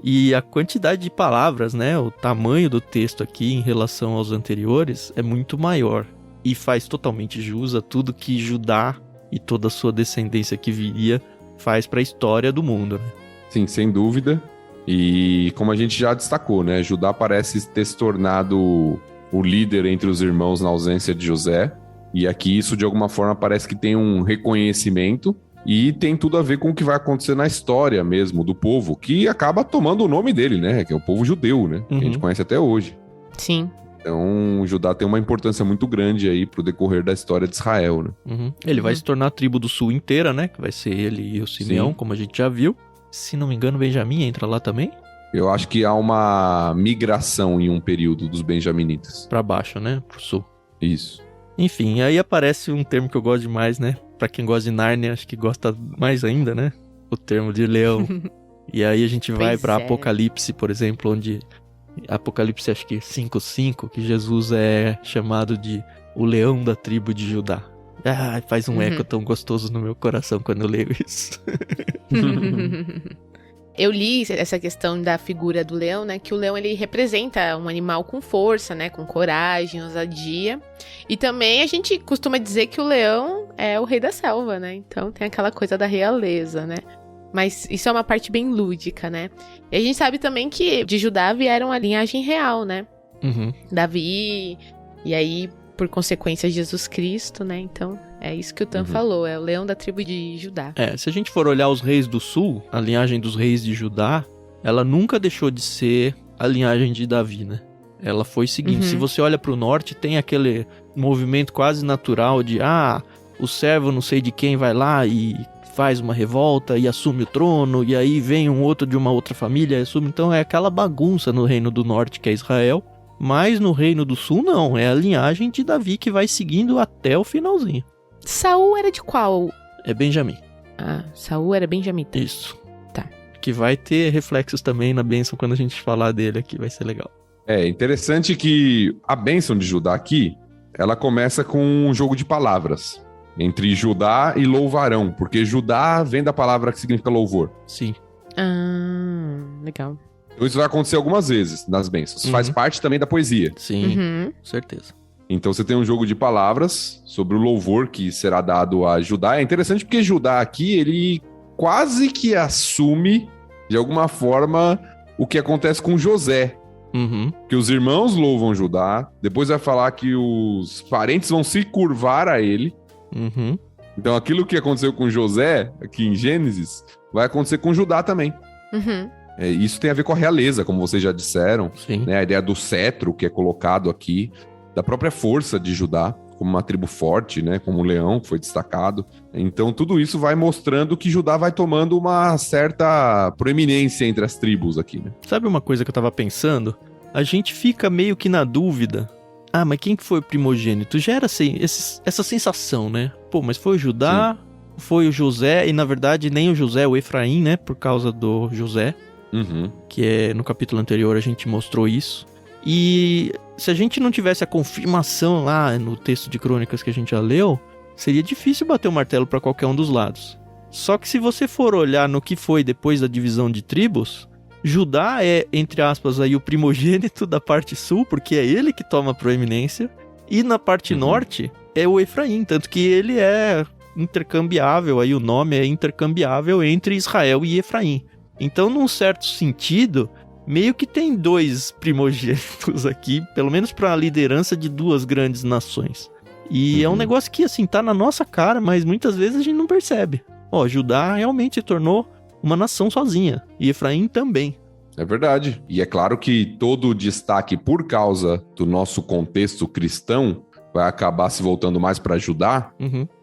S1: E a quantidade de palavras, né? O tamanho do texto aqui em relação aos anteriores é muito maior. E faz totalmente jus a tudo que Judá e toda a sua descendência que viria faz para a história do mundo, né?
S2: Sim, sem dúvida. E como a gente já destacou, né? Judá parece ter se tornado o líder entre os irmãos na ausência de José. E aqui isso de alguma forma parece que tem um reconhecimento e tem tudo a ver com o que vai acontecer na história mesmo do povo, que acaba tomando o nome dele, né? Que é o povo judeu, né? Que a gente conhece até hoje.
S3: Sim.
S2: Então, Judá tem uma importância muito grande aí pro decorrer da história de Israel, né?
S1: Ele vai se tornar a tribo do sul inteira, né? Que vai ser ele e o Simeão,
S2: Sim.
S1: como a gente já viu. Se não me engano, Benjamim entra lá também?
S2: Eu acho que há uma migração em um período dos benjaminitas.
S1: Pra baixo, né? Pro sul.
S2: Isso.
S1: Enfim, aí aparece um termo que eu gosto demais, né? Pra quem gosta de Nárnia, acho que gosta mais ainda, né? O termo de leão. E aí a gente vai pra Apocalipse, por exemplo, onde... Apocalipse, acho que 5:5, que Jesus é chamado de o leão da tribo de Judá. Ah, faz um eco tão gostoso no meu coração quando eu leio isso.
S3: Eu li essa questão da figura do leão, né? Que o leão, ele representa um animal com força, né? Com coragem, ousadia. E também a gente costuma dizer que o leão é o rei da selva, né? Então tem aquela coisa da realeza, né? Mas isso é uma parte bem lúdica, né? E a gente sabe também que de Judá vieram a linhagem real, né? Davi, e aí, por consequência, Jesus Cristo, né? Então, é isso que o Tan falou, é o leão da tribo de Judá.
S1: Se a gente for olhar os reis do sul, a linhagem dos reis de Judá, ela nunca deixou de ser a linhagem de Davi, né? Ela foi seguindo. Se você olha pro norte, tem aquele movimento quase natural de, o servo não sei de quem vai lá e faz uma revolta e assume o trono, e aí vem um outro de uma outra família e assume. Então é aquela bagunça no reino do norte, que é Israel, mas no reino do sul não, é a linhagem de Davi que vai seguindo até o finalzinho.
S3: Saul era de qual?
S1: É Benjamim.
S3: Saul era Benjamim.
S1: Isso.
S3: Tá.
S1: Que vai ter reflexos também na bênção quando a gente falar dele aqui, vai ser legal.
S2: É interessante que a bênção de Judá aqui, ela começa com um jogo de palavras entre Judá e louvarão, porque Judá vem da palavra que significa louvor.
S1: Sim.
S3: Legal.
S2: Então isso vai acontecer algumas vezes nas bênçãos. Faz parte também da poesia.
S1: Sim, com certeza.
S2: Então você tem um jogo de palavras sobre o louvor que será dado a Judá. É interessante porque Judá aqui, ele quase que assume, de alguma forma, o que acontece com José. Que os irmãos louvam Judá, depois vai falar que os parentes vão se curvar a ele. Então aquilo que aconteceu com José, aqui em Gênesis, vai acontecer com Judá também. Isso tem a ver com a realeza, como vocês já disseram.
S1: Sim.
S2: Né? A ideia do cetro que é colocado aqui, da própria força de Judá, como uma tribo forte, né? Como o leão que foi destacado. Então tudo isso vai mostrando que Judá vai tomando uma certa proeminência entre as tribos aqui, né?
S1: Sabe uma coisa que eu tava pensando? A gente fica meio que na dúvida. Mas quem que foi o primogênito? Gera assim, essa sensação, né? Pô, mas foi o Judá, foi o José, e na verdade nem o José, o Efraim, né? Por causa do José, que é no capítulo anterior a gente mostrou isso. E se a gente não tivesse a confirmação lá no texto de Crônicas que a gente já leu, seria difícil bater o martelo para qualquer um dos lados. Só que se você for olhar no que foi depois da divisão de tribos, Judá é, entre aspas, aí o primogênito da parte sul, porque é ele que toma a proeminência, e na parte norte é o Efraim, tanto que ele é intercambiável, aí o nome é intercambiável entre Israel e Efraim. Então, num certo sentido, meio que tem dois primogênitos aqui, pelo menos para a liderança de duas grandes nações. E é um negócio que, assim, tá na nossa cara, mas muitas vezes a gente não percebe. Ó, Judá realmente se tornou uma nação sozinha, e Efraim também.
S2: É verdade. E é claro que todo o destaque por causa do nosso contexto cristão vai acabar se voltando mais para Judá,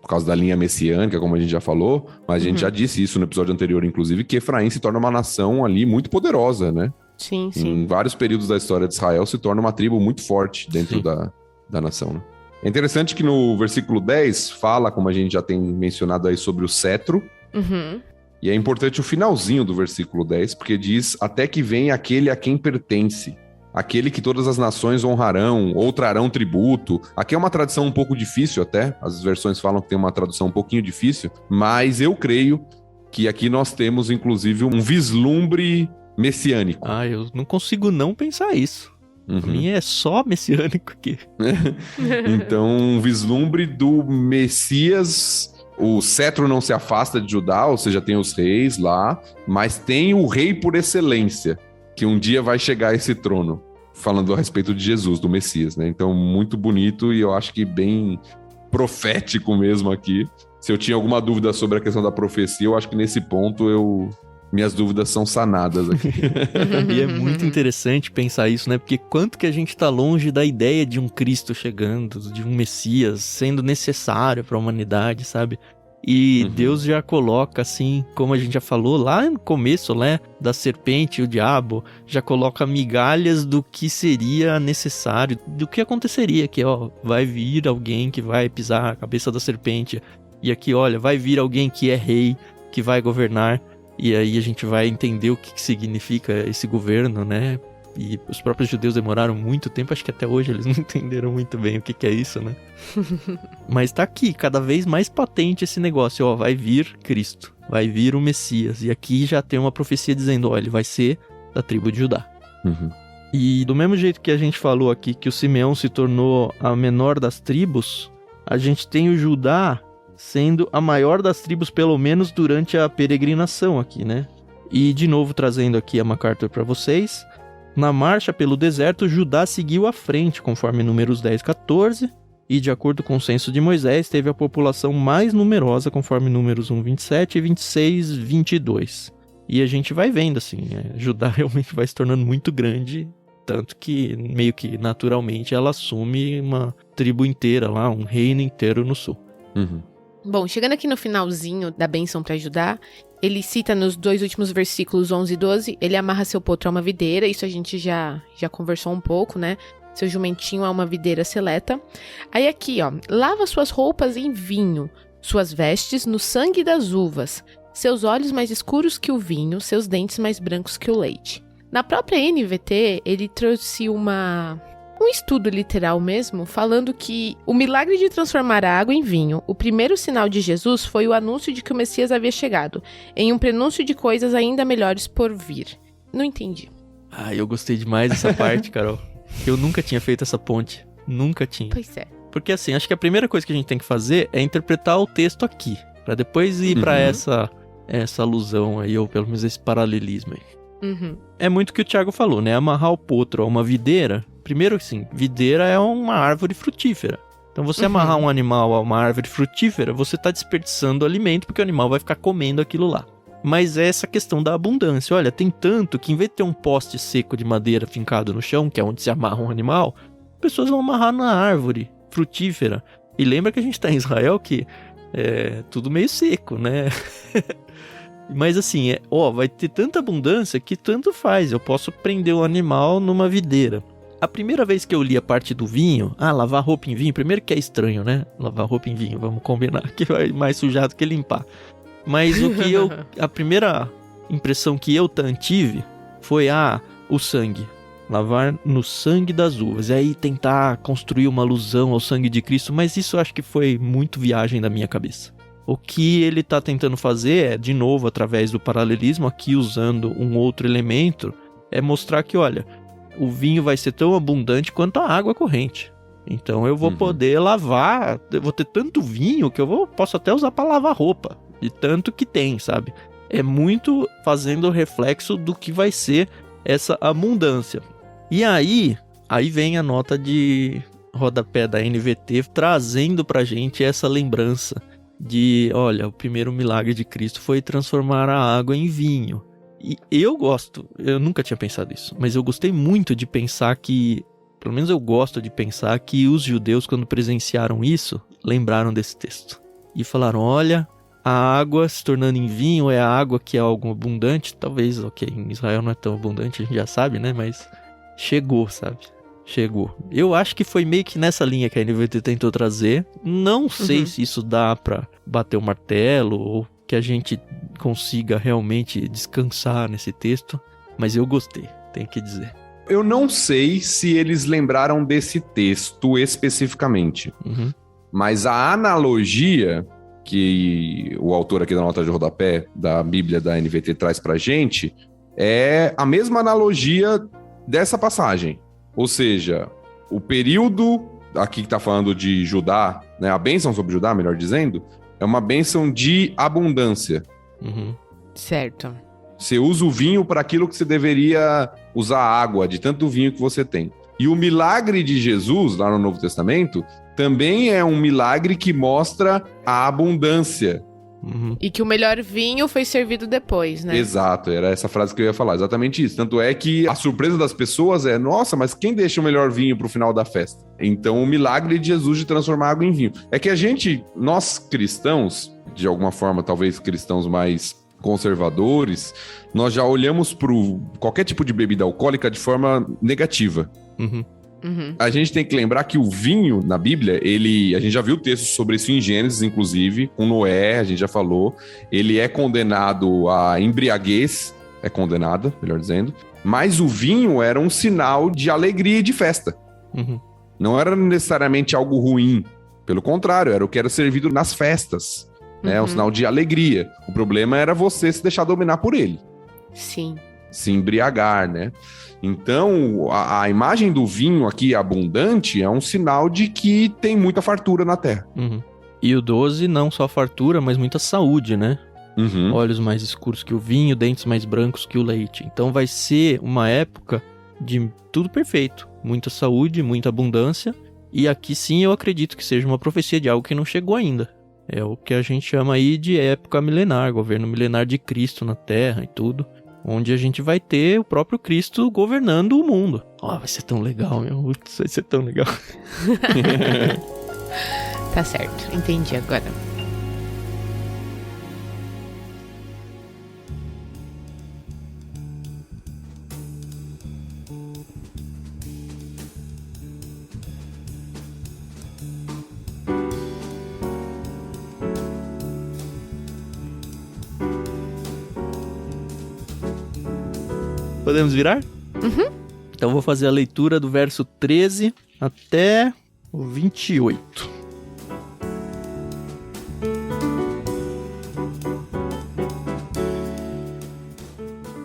S2: por causa da linha messiânica, como a gente já falou, mas a gente já disse isso no episódio anterior, inclusive, que Efraim se torna uma nação ali muito poderosa, né?
S3: Sim.
S2: Em vários períodos da história de Israel se torna uma tribo muito forte dentro da nação, né? É interessante que no versículo 10 fala, como a gente já tem mencionado aí, sobre o cetro. E é importante o finalzinho do versículo 10, porque diz: até que venha aquele a quem pertence, aquele que todas as nações honrarão ou trarão tributo. Aqui é uma tradução um pouco difícil até, as versões falam que tem uma tradução um pouquinho difícil, mas eu creio que aqui nós temos inclusive um vislumbre messiânico.
S1: Eu não consigo não pensar isso. Pra mim é só messiânico aqui.
S2: Então, um vislumbre do Messias. O cetro não se afasta de Judá, ou seja, tem os reis lá, mas tem o rei por excelência, que um dia vai chegar a esse trono, falando a respeito de Jesus, do Messias, né? Então, muito bonito e eu acho que bem profético mesmo aqui. Se eu tinha alguma dúvida sobre a questão da profecia, eu acho que nesse ponto minhas dúvidas são sanadas aqui.
S1: E é muito interessante pensar isso, né? Porque quanto que a gente tá longe da ideia de um Cristo chegando, de um Messias sendo necessário para a humanidade, sabe? E Deus já coloca, assim, como a gente já falou lá no começo, né? Da serpente e o diabo, já coloca migalhas do que seria necessário, do que aconteceria, que vai vir alguém que vai pisar a cabeça da serpente. E aqui, olha, vai vir alguém que é rei, que vai governar. E aí a gente vai entender o que significa esse governo, né? E os próprios judeus demoraram muito tempo, acho que até hoje eles não entenderam muito bem o que é isso, né? Mas tá aqui, cada vez mais patente esse negócio, vai vir Cristo, vai vir o Messias. E aqui já tem uma profecia dizendo, ele vai ser da tribo de Judá. E do mesmo jeito que a gente falou aqui que o Simeão se tornou a menor das tribos, a gente tem o Judá sendo a maior das tribos, pelo menos durante a peregrinação aqui, né? E de novo trazendo aqui a MacArthur para vocês. Na marcha pelo deserto, Judá seguiu à frente, conforme Números 10, 14, e de acordo com o censo de Moisés, teve a população mais numerosa, conforme Números 1, 27 e 26, 22. E a gente vai vendo, assim, Judá realmente vai se tornando muito grande, tanto que, meio que naturalmente, ela assume uma tribo inteira lá, um reino inteiro no sul.
S3: Bom, chegando aqui no finalzinho da bênção para Judá, ele cita nos dois últimos versículos 11 e 12, ele amarra seu potro a uma videira, isso a gente já conversou um pouco, né? Seu jumentinho a uma videira seleta. Aí aqui, lava suas roupas em vinho, suas vestes no sangue das uvas, seus olhos mais escuros que o vinho, seus dentes mais brancos que o leite. Na própria NVT, ele trouxe um estudo literal mesmo, falando que o milagre de transformar a água em vinho, o primeiro sinal de Jesus, foi o anúncio de que o Messias havia chegado, em um prenúncio de coisas ainda melhores por vir. Não entendi.
S1: Eu gostei demais dessa parte, Carol. Eu nunca tinha feito essa ponte. Nunca tinha.
S3: Pois é.
S1: Porque assim, acho que a primeira coisa que a gente tem que fazer é interpretar o texto aqui, pra depois ir pra essa alusão aí, ou pelo menos esse paralelismo aí. É muito o que o Thiago falou, né? Amarrar o potro a uma videira. Primeiro, assim, videira é uma árvore frutífera. Então, você amarrar um animal a uma árvore frutífera, você tá desperdiçando alimento, porque o animal vai ficar comendo aquilo lá. Mas é essa questão da abundância. Olha, tem tanto que em vez de ter um poste seco de madeira fincado no chão, que é onde se amarra um animal, pessoas vão amarrar na árvore frutífera. E lembra que a gente tá em Israel, que é tudo meio seco, né? Mas assim, vai ter tanta abundância que tanto faz. Eu posso prender o animal numa videira. A primeira vez que eu li a parte do vinho, lavar roupa em vinho, primeiro que é estranho, né? Lavar roupa em vinho, vamos combinar, que vai mais sujar do que limpar. Mas a primeira impressão que eu tive foi, o sangue. Lavar no sangue das uvas. E aí tentar construir uma alusão ao sangue de Cristo, mas isso eu acho que foi muito viagem da minha cabeça. O que ele está tentando fazer é, de novo, através do paralelismo, aqui usando um outro elemento, é mostrar que, olha, o vinho vai ser tão abundante quanto a água corrente. Então eu vou poder lavar, eu vou ter tanto vinho que posso até usar para lavar roupa, de tanto que tem, sabe? É muito fazendo reflexo do que vai ser essa abundância. E aí vem a nota de rodapé da NVT trazendo pra gente essa lembrança de, olha, o primeiro milagre de Cristo foi transformar a água em vinho. E eu nunca tinha pensado isso, mas eu gostei muito de pensar que, pelo menos eu gosto de pensar que os judeus, quando presenciaram isso, lembraram desse texto. E falaram, olha, a água se tornando em vinho é a água que é algo abundante. Talvez, em Israel não é tão abundante, a gente já sabe, né? Mas chegou, sabe? Chegou. Eu acho que foi meio que nessa linha que a NVT tentou trazer. Não sei se isso dá pra bater o martelo ou que a gente consiga realmente descansar nesse texto, mas eu gostei, tenho que dizer.
S2: Eu não sei se eles lembraram desse texto especificamente, mas a analogia que o autor aqui da nota de rodapé da Bíblia da NVT traz pra gente é a mesma analogia dessa passagem. Ou seja, o período, aqui que está falando de Judá, né, a bênção sobre Judá, melhor dizendo, é uma bênção de abundância.
S3: Certo.
S2: Você usa o vinho para aquilo que você deveria usar água, de tanto vinho que você tem. E o milagre de Jesus, lá no Novo Testamento, também é um milagre que mostra a abundância.
S3: E que o melhor vinho foi servido depois, né?
S2: Exato, era essa frase que eu ia falar, exatamente isso. Tanto é que a surpresa das pessoas é, nossa, mas quem deixa o melhor vinho pro final da festa? Então o milagre de Jesus de transformar água em vinho. É que nós cristãos, de alguma forma, talvez cristãos mais conservadores, nós já olhamos para qualquer tipo de bebida alcoólica de forma negativa. A gente tem que lembrar que o vinho na Bíblia, a gente já viu textos sobre isso em Gênesis, inclusive, com Noé, a gente já falou, ele é condenado à embriaguez, melhor dizendo, mas o vinho era um sinal de alegria e de festa. Não era necessariamente algo ruim, pelo contrário, era o que era servido nas festas, né? Um sinal de alegria. O problema era você se deixar dominar por ele.
S3: Sim.
S2: Se embriagar, né? Então, a imagem do vinho aqui abundante é um sinal de que tem muita fartura na terra.
S1: E o 12, não só fartura, mas muita saúde, né? Olhos mais escuros que o vinho, dentes mais brancos que o leite. Então vai ser uma época de tudo perfeito. Muita saúde, muita abundância. E aqui sim eu acredito que seja uma profecia de algo que não chegou ainda. É o que a gente chama aí de época milenar, governo milenar de Cristo na terra e tudo. Onde a gente vai ter o próprio Cristo governando o mundo. Vai ser tão legal, meu. Vai ser tão legal.
S3: Tá certo, entendi agora.
S1: Podemos virar? Então vou fazer a leitura do verso 13 até o 28.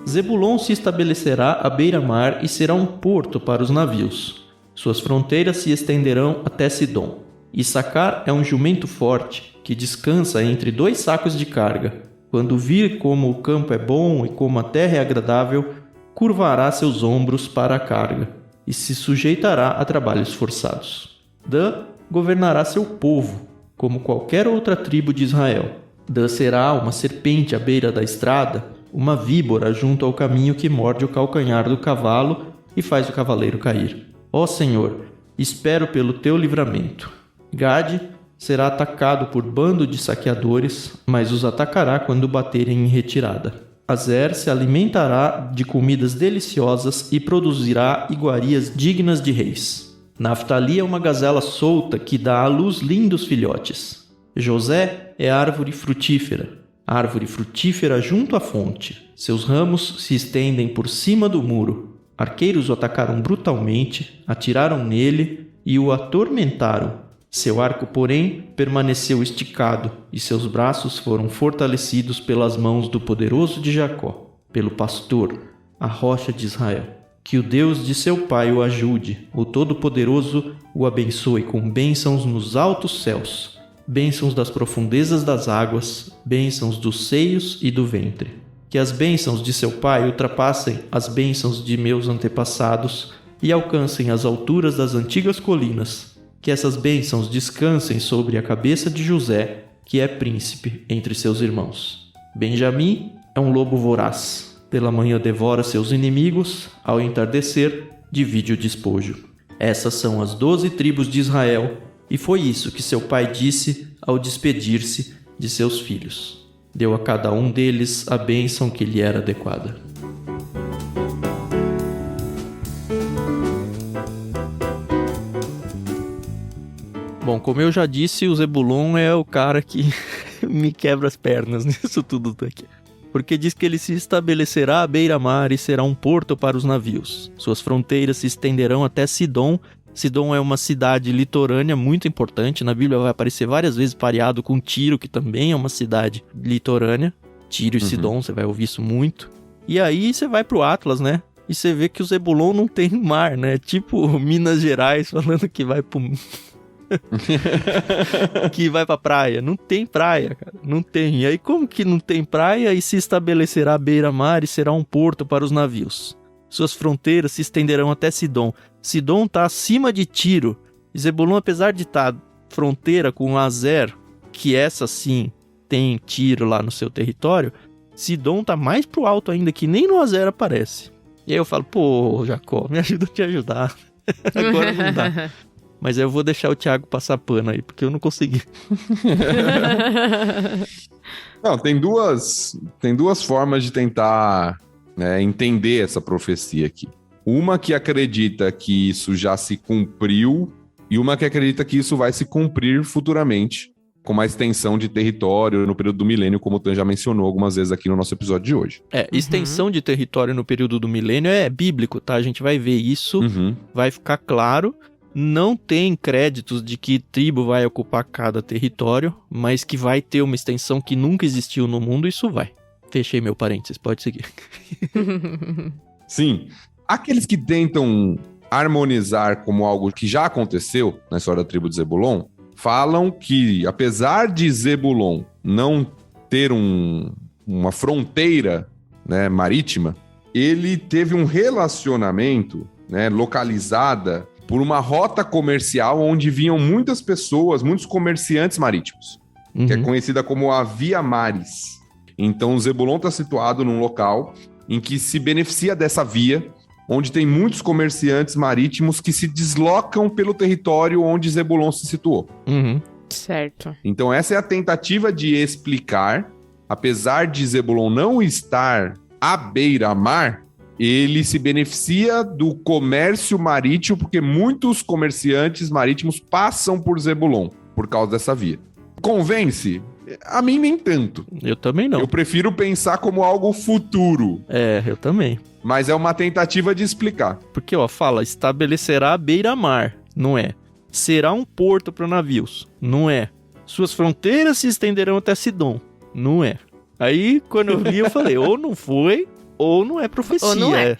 S1: Zebulon se estabelecerá à beira-mar e será um porto para os navios. Suas fronteiras se estenderão até Sidom. Issacar é um jumento forte, que descansa entre 2 sacos de carga. Quando vir como o campo é bom e como a terra é agradável, curvará seus ombros para a carga e se sujeitará a trabalhos forçados. Dan governará seu povo, como qualquer outra tribo de Israel. Dan será uma serpente à beira da estrada, uma víbora junto ao caminho que morde o calcanhar do cavalo e faz o cavaleiro cair. Ó Senhor, espero pelo teu livramento. Gade será atacado por bando de saqueadores, mas os atacará quando baterem em retirada. Azer se alimentará de comidas deliciosas e produzirá iguarias dignas de reis. Naftali é uma gazela solta que dá à luz lindos filhotes. José é árvore frutífera junto à fonte. Seus ramos se estendem por cima do muro. Arqueiros o atacaram brutalmente, atiraram nele e o atormentaram. Seu arco, porém, permaneceu esticado, e seus braços foram fortalecidos pelas mãos do poderoso de Jacó, pelo pastor, a rocha de Israel. Que o Deus de seu pai o ajude, o Todo-Poderoso o abençoe com bênçãos nos altos céus, bênçãos das profundezas das águas, bênçãos dos seios e do ventre. Que as bênçãos de seu pai ultrapassem as bênçãos de meus antepassados e alcancem as alturas das antigas colinas. Que essas bênçãos descansem sobre a cabeça de José, que é príncipe entre seus irmãos. Benjamim é um lobo voraz. Pela manhã devora seus inimigos, ao entardecer, divide o despojo. Essas são as 12 tribos de Israel, e foi isso que seu pai disse ao despedir-se de seus filhos. Deu a cada um deles a bênção que lhe era adequada. Bom, como eu já disse, o Zebulon é o cara que me quebra as pernas nisso tudo daqui. Porque diz que ele se estabelecerá à beira-mar e será um porto para os navios. Suas fronteiras se estenderão até Sidom. Sidom é uma cidade litorânea muito importante. Na Bíblia vai aparecer várias vezes pareado com Tiro, que também é uma cidade litorânea. Tiro e Sidom, você vai ouvir isso muito. E aí você vai pro Atlas, né? E você vê que o Zebulon não tem mar, né? Tipo Minas Gerais falando que vai pro... que vai pra praia. Não tem praia, cara. Não tem. E aí como que não tem praia e se estabelecerá à beira-mar e será um porto para os navios? Suas fronteiras se estenderão até Sidom. Sidom tá acima de Tiro. E Zebulon, apesar de estar fronteira com Azer, que essa sim tem Tiro lá no seu território, Sidom tá mais pro alto ainda, que nem no Azer aparece. E aí eu falo, pô, Jacó, me ajuda a te ajudar. Agora não dá. Mas eu vou deixar o Thiago passar pano aí, porque eu não consegui.
S2: Não, tem duas formas de tentar, né, entender essa profecia aqui. Uma que acredita que isso já se cumpriu e uma que acredita que isso vai se cumprir futuramente, com uma extensão de território no período do milênio, como o Tan já mencionou algumas vezes aqui no nosso episódio de hoje.
S1: Extensão de território no período do milênio é bíblico, tá? A gente vai ver isso, vai ficar claro. Não tem créditos de que tribo vai ocupar cada território, mas que vai ter uma extensão que nunca existiu no mundo, isso vai. Fechei meu parênteses, pode seguir.
S2: Sim. Aqueles que tentam harmonizar como algo que já aconteceu na história da tribo de Zebulon, falam que, apesar de Zebulon não ter uma fronteira, né, marítima, ele teve um relacionamento, né, localizada por uma rota comercial onde vinham muitas pessoas, muitos comerciantes marítimos, que é conhecida como a Via Maris. Então, Zebulon está situado num local em que se beneficia dessa via, onde tem muitos comerciantes marítimos que se deslocam pelo território onde Zebulon se situou.
S3: Certo.
S2: Então, essa é a tentativa de explicar, apesar de Zebulon não estar à beira-mar, ele se beneficia do comércio marítimo, porque muitos comerciantes marítimos passam por Zebulon, por causa dessa via. Convence? A mim nem tanto.
S1: Eu também não.
S2: Eu prefiro pensar como algo futuro.
S1: Eu também.
S2: Mas é uma tentativa de explicar.
S1: Porque, fala, estabelecerá à beira-mar, não é? Será um porto para navios, não é? Suas fronteiras se estenderão até Sidom, não é? Aí, quando eu vi, eu falei, ou não foi... ou não é profecia.
S3: Ou não é.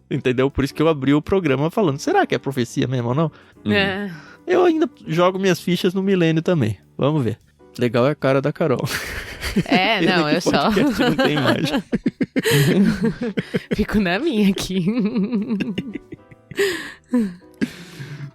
S1: Entendeu? Por isso que eu abri o programa falando, será que é profecia mesmo ou não? Eu ainda jogo minhas fichas no milênio também. Vamos ver. Legal é a cara da Carol.
S3: Não, eu só...
S1: não tem imagem.
S3: Fico na minha aqui.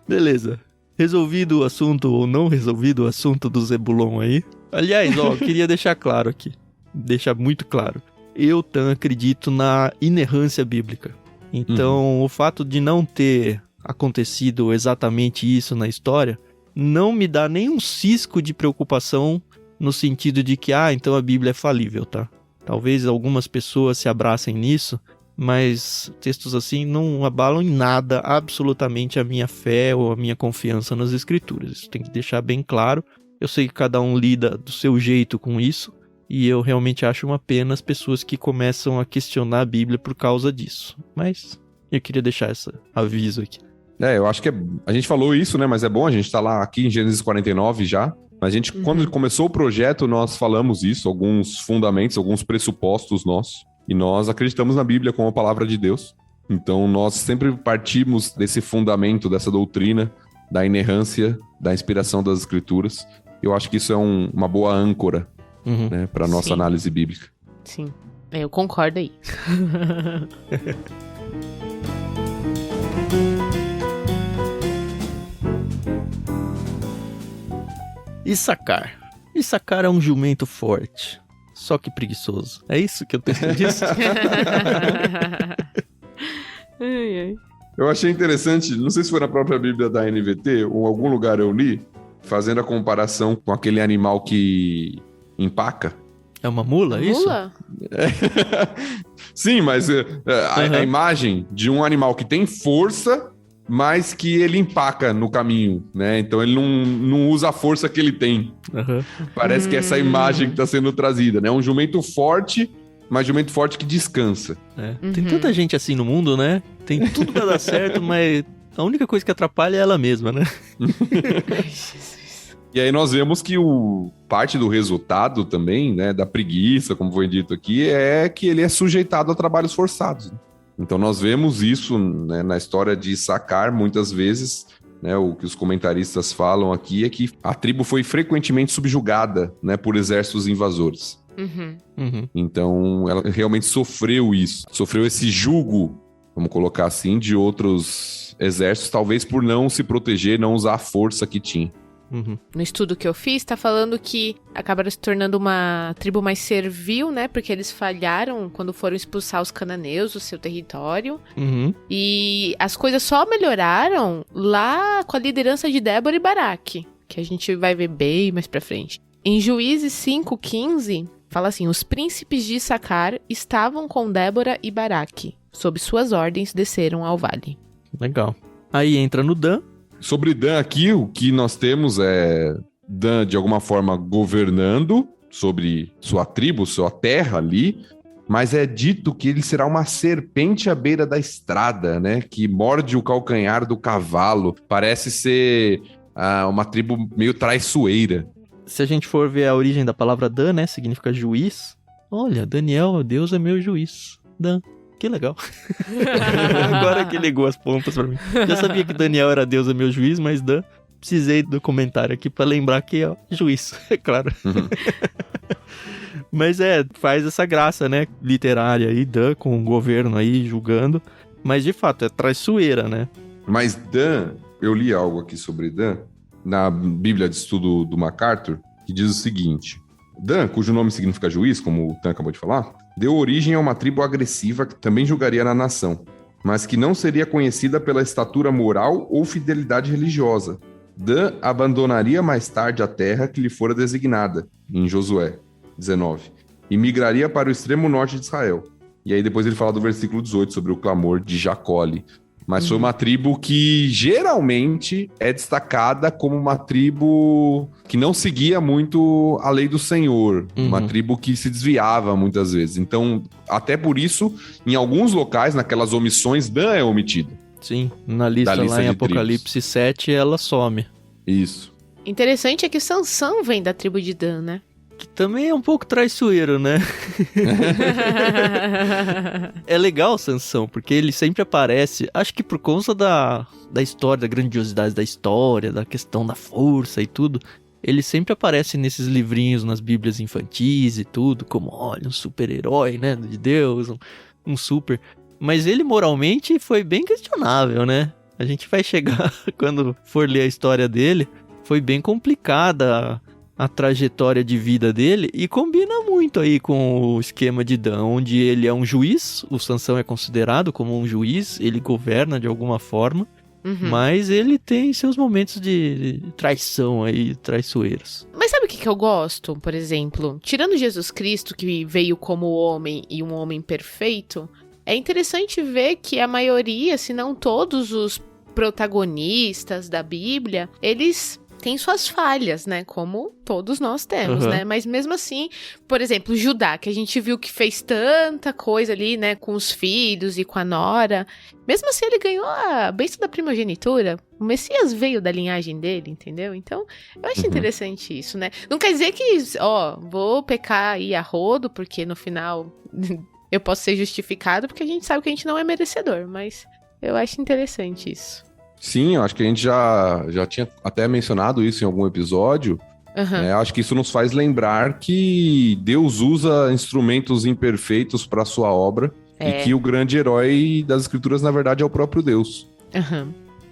S1: Beleza. Resolvido o assunto ou não resolvido o assunto do Zebulon aí. Aliás, queria deixar claro aqui. Deixar muito claro. Eu acredito na inerrância bíblica. Então, o fato de não ter acontecido exatamente isso na história não me dá nenhum cisco de preocupação no sentido de que, então a Bíblia é falível, tá? Talvez algumas pessoas se abracem nisso, mas textos assim não abalam em nada absolutamente a minha fé ou a minha confiança nas Escrituras. Isso tem que deixar bem claro. Eu sei que cada um lida do seu jeito com isso, e eu realmente acho uma pena as pessoas que começam a questionar a Bíblia por causa disso. Mas eu queria deixar esse aviso aqui.
S2: Eu acho que a gente falou isso, né? Mas é bom, a gente tá lá aqui em Gênesis 49 já. Mas a gente, quando começou o projeto, nós falamos isso, alguns fundamentos, alguns pressupostos nossos. E nós acreditamos na Bíblia como a palavra de Deus. Então, nós sempre partimos desse fundamento, dessa doutrina, da inerrância, da inspiração das Escrituras. Eu acho que isso é uma boa âncora, né, para a nossa análise bíblica.
S3: Sim, eu concordo aí.
S1: Issacar. Issacar é um jumento forte, só que preguiçoso. É isso que o texto diz?
S2: Eu achei interessante, não sei se foi na própria Bíblia da NVT ou em algum lugar eu li, fazendo a comparação com aquele animal que empaca.
S1: É uma mula, isso?
S3: Mula?
S2: Sim, mas a imagem de um animal que tem força, mas que ele empaca no caminho, né? Então ele não usa a força que ele tem. Parece que é essa imagem que está sendo trazida, né? Um jumento forte, mas jumento forte que descansa.
S1: Tem tanta gente assim no mundo, né? Tem tudo pra dar certo, mas a única coisa que atrapalha é ela mesma, né?
S3: Ai, Jesus.
S2: E aí nós vemos que parte do resultado também, né, da preguiça, como foi dito aqui, é que ele é sujeitado a trabalhos forçados. Então nós vemos isso, né, na história de Issacar muitas vezes, né, o que os comentaristas falam aqui é que a tribo foi frequentemente subjugada, né, por exércitos invasores. Então ela realmente sofreu isso, sofreu esse jugo, vamos colocar assim, de outros exércitos, talvez por não se proteger, não usar a força que tinha.
S3: No estudo que eu fiz, tá falando que acabaram se tornando uma tribo mais servil, né? Porque eles falharam quando foram expulsar os cananeus do seu território. E as coisas só melhoraram lá com a liderança de Débora e Baraque, que a gente vai ver bem mais pra frente. Em Juízes 5:15, fala assim: os príncipes de Issacar estavam com Débora e Baraque. Sob suas ordens, desceram ao vale.
S1: Legal. Aí entra no Dan.
S2: Sobre Dan aqui, o que nós temos é Dan, de alguma forma, governando sobre sua tribo, sua terra ali, mas é dito que ele será uma serpente à beira da estrada, né? Que morde o calcanhar do cavalo. Parece ser uma tribo meio traiçoeira.
S1: Se a gente for ver a origem da palavra Dan, né? Significa juiz. Olha, Daniel, Deus é meu juiz. Dan. Que legal. Agora que ligou as pontas pra mim. Já sabia que Daniel era Deus é meu juiz, mas Dan, precisei do comentário aqui pra lembrar que é juiz, é claro. Mas faz essa graça, né, literária aí, Dan com o governo aí julgando, mas de fato é traiçoeira, né?
S2: Mas Dan, eu li algo aqui sobre Dan, na Bíblia de Estudo do MacArthur, que diz o seguinte: Dan, cujo nome significa juiz, como o Dan acabou de falar, deu origem a uma tribo agressiva que também julgaria na nação, mas que não seria conhecida pela estatura moral ou fidelidade religiosa. Dan abandonaria mais tarde a terra que lhe fora designada, em Josué 19, e migraria para o extremo norte de Israel. E aí depois ele fala do versículo 18 sobre o clamor de Jacó ali. Mas foi uma tribo que geralmente é destacada como uma tribo que não seguia muito a lei do Senhor. Uma tribo que se desviava muitas vezes. Então, até por isso, em alguns locais, naquelas omissões, Dan é omitida.
S1: Sim, na lista lá em Apocalipse 7, ela some.
S2: Isso.
S3: Interessante é que Sansão vem da tribo de Dan, né?
S1: Que também é um pouco traiçoeiro, né? É legal Sansão, porque ele sempre aparece, acho que por conta da história, da grandiosidade da história, da questão da força e tudo, ele sempre aparece nesses livrinhos, nas bíblias infantis e tudo, como, olha, um super-herói, né, de Deus, um super... Mas ele moralmente foi bem questionável, né? A gente vai chegar, quando for ler a história dele, foi bem complicada a trajetória de vida dele e combina muito aí com o esquema de Dan, onde ele é um juiz, o Sansão é considerado como um juiz, ele governa de alguma forma, mas ele tem seus momentos de traição aí, traiçoeiros.
S3: Mas sabe o que eu gosto, por exemplo? Tirando Jesus Cristo, que veio como homem e um homem perfeito, é interessante ver que a maioria, se não todos os protagonistas da Bíblia, eles tem suas falhas, né? Como todos nós temos, né? Mas mesmo assim, por exemplo, Judá, que a gente viu que fez tanta coisa ali, né? Com os filhos e com a nora. Mesmo assim, ele ganhou a bênção da primogenitura. O Messias veio da linhagem dele, entendeu? Então, eu acho interessante isso, né? Não quer dizer que, vou pecar aí a rodo, porque no final eu posso ser justificado, porque a gente sabe que a gente não é merecedor, mas eu acho interessante isso.
S2: Sim, eu acho que a gente já tinha até mencionado isso em algum episódio. Acho que isso nos faz lembrar que Deus usa instrumentos imperfeitos para a sua obra e que o grande herói das Escrituras, na verdade, é o próprio Deus.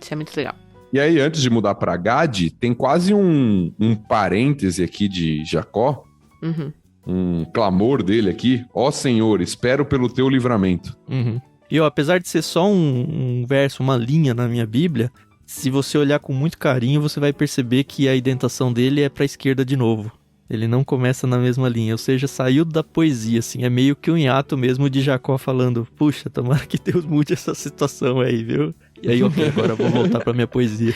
S3: Isso é muito legal.
S2: E aí, antes de mudar para Gad, tem quase um parêntese aqui de Jacó, um clamor dele aqui. Ó Senhor, espero pelo teu livramento.
S1: E apesar de ser só um verso, uma linha na minha Bíblia, se você olhar com muito carinho, você vai perceber que a indentação dele é pra esquerda de novo. Ele não começa na mesma linha, ou seja, saiu da poesia, assim. É meio que um hiato mesmo de Jacó falando, puxa, tomara que Deus mude essa situação aí, viu? E aí, ok, agora eu vou voltar pra minha poesia.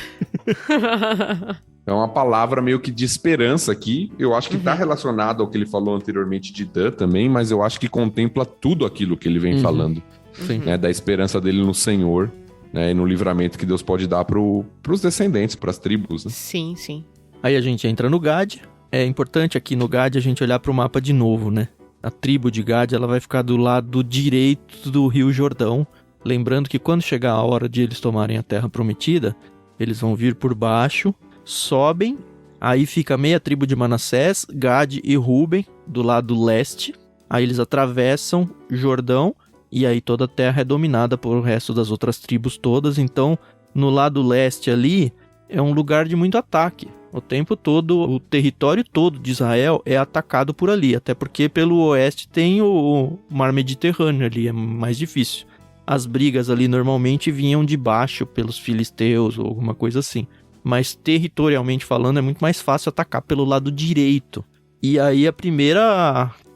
S2: É uma palavra meio que de esperança aqui. Eu acho que está relacionado ao que ele falou anteriormente de Dan também, mas eu acho que contempla tudo aquilo que ele vem falando.
S1: Sim.
S2: Né, da esperança dele no Senhor, né, e no livramento que Deus pode dar pros descendentes, pras tribos. Né?
S3: Sim, sim.
S1: Aí a gente entra no Gad. É importante aqui no Gad a gente olhar pro mapa de novo, né? A tribo de Gad, ela vai ficar do lado direito do Rio Jordão. Lembrando que quando chegar a hora de eles tomarem a terra prometida, eles vão vir por baixo, sobem, aí fica meia tribo de Manassés, Gad e Ruben do lado leste. Aí eles atravessam Jordão, e aí toda a terra é dominada por o resto das outras tribos todas. Então, no lado leste ali, é um lugar de muito ataque. O tempo todo, o território todo de Israel é atacado por ali. Até porque pelo oeste tem o mar Mediterrâneo ali, é mais difícil. As brigas ali normalmente vinham de baixo pelos filisteus ou alguma coisa assim. Mas territorialmente falando, é muito mais fácil atacar pelo lado direito. E aí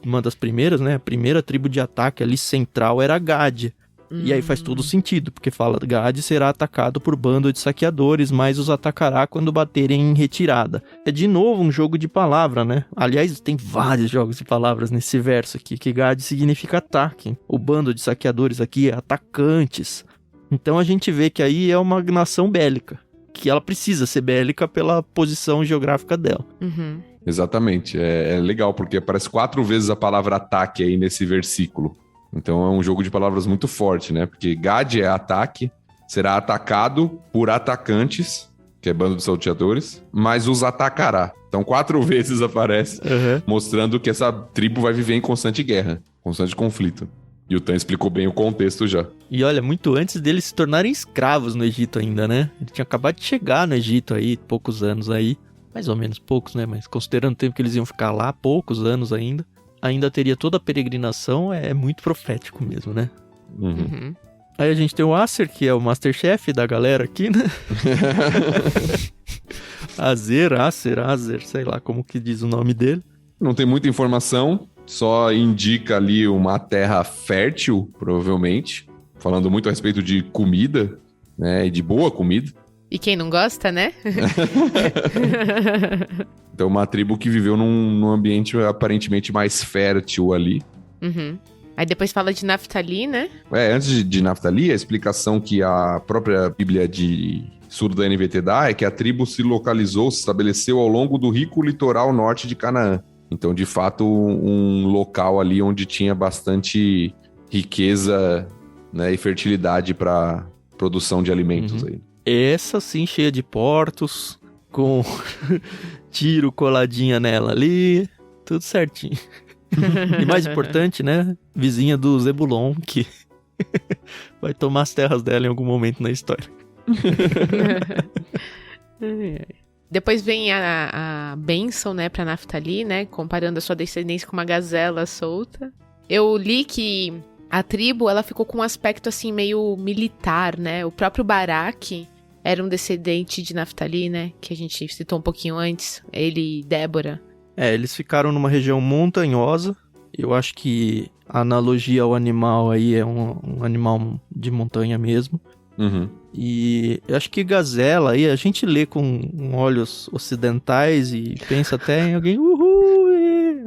S1: uma das primeiras, né? A primeira tribo de ataque ali central era Gad. E aí faz todo sentido, porque fala, Gad será atacado por bando de saqueadores, mas os atacará quando baterem em retirada. É de novo um jogo de palavra, né? Aliás, tem vários jogos de palavras nesse verso aqui, que Gad significa ataque. O bando de saqueadores aqui é atacantes. Então a gente vê que aí é uma nação bélica, que ela precisa ser bélica pela posição geográfica dela.
S2: Exatamente, é legal, porque aparece 4 vezes a palavra ataque aí nesse versículo. Então é um jogo de palavras muito forte, né? Porque Gad é ataque, será atacado por atacantes, que é bando de salteadores, mas os atacará. Então 4 vezes aparece, mostrando que essa tribo vai viver em constante guerra, constante conflito. E o Tan explicou bem o contexto já.
S1: E olha, muito antes deles se tornarem escravos no Egito ainda, né? Ele tinha acabado de chegar no Egito aí, poucos anos aí. Mais ou menos poucos, né? Mas considerando o tempo que eles iam ficar lá, poucos anos ainda teria toda a peregrinação, é muito profético mesmo, né? Aí a gente tem o Acer, que é o Masterchef da galera aqui, né? Acer, sei lá como que diz o nome dele.
S2: Não tem muita informação, só indica ali uma terra fértil, provavelmente. Falando muito a respeito de comida, né? E de boa comida.
S3: E quem não gosta, né?
S2: Então, uma tribo que viveu num ambiente aparentemente mais fértil ali.
S3: Aí depois fala de Naftali, né?
S2: Antes de Naftali, a explicação que a própria Bíblia de Surdo da NVT dá é que a tribo se estabeleceu ao longo do rico litoral norte de Canaã. Então, de fato, um local ali onde tinha bastante riqueza, né, e fertilidade para produção de alimentos aí.
S1: Essa sim, cheia de portos, com tiro coladinha nela ali, tudo certinho. E mais importante, né? Vizinha do Zebulon, que vai tomar as terras dela em algum momento na história.
S3: Depois vem a bênção, né, pra Naftali, né? Comparando a sua descendência com uma gazela solta. Eu li que a tribo, ela ficou com um aspecto, assim, meio militar, né? O próprio Baraque era um descendente de Naftali, né? Que a gente citou um pouquinho antes. Ele e Débora.
S1: Eles ficaram numa região montanhosa. Eu acho que a analogia ao animal aí é um animal de montanha mesmo.
S2: Uhum.
S1: E eu acho que gazela aí a gente lê com olhos ocidentais e pensa até em alguém,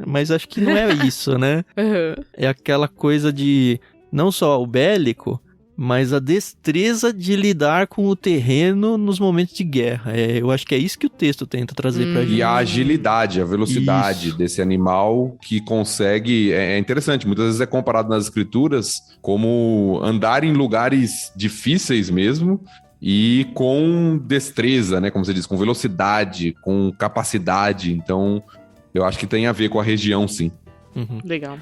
S1: mas acho que não é isso, né?
S3: Uhum.
S1: É aquela coisa de não só o bélico, mas a destreza de lidar com o terreno nos momentos de guerra. Eu acho que é isso que o texto tenta trazer pra gente.
S2: E a agilidade, a velocidade
S1: Isso.
S2: desse animal que consegue... É interessante, muitas vezes é comparado nas escrituras como andar em lugares difíceis mesmo e com destreza, né? Como você diz, com velocidade, com capacidade. Então, eu acho que tem a ver com a região, sim.
S1: Uhum.
S3: Legal.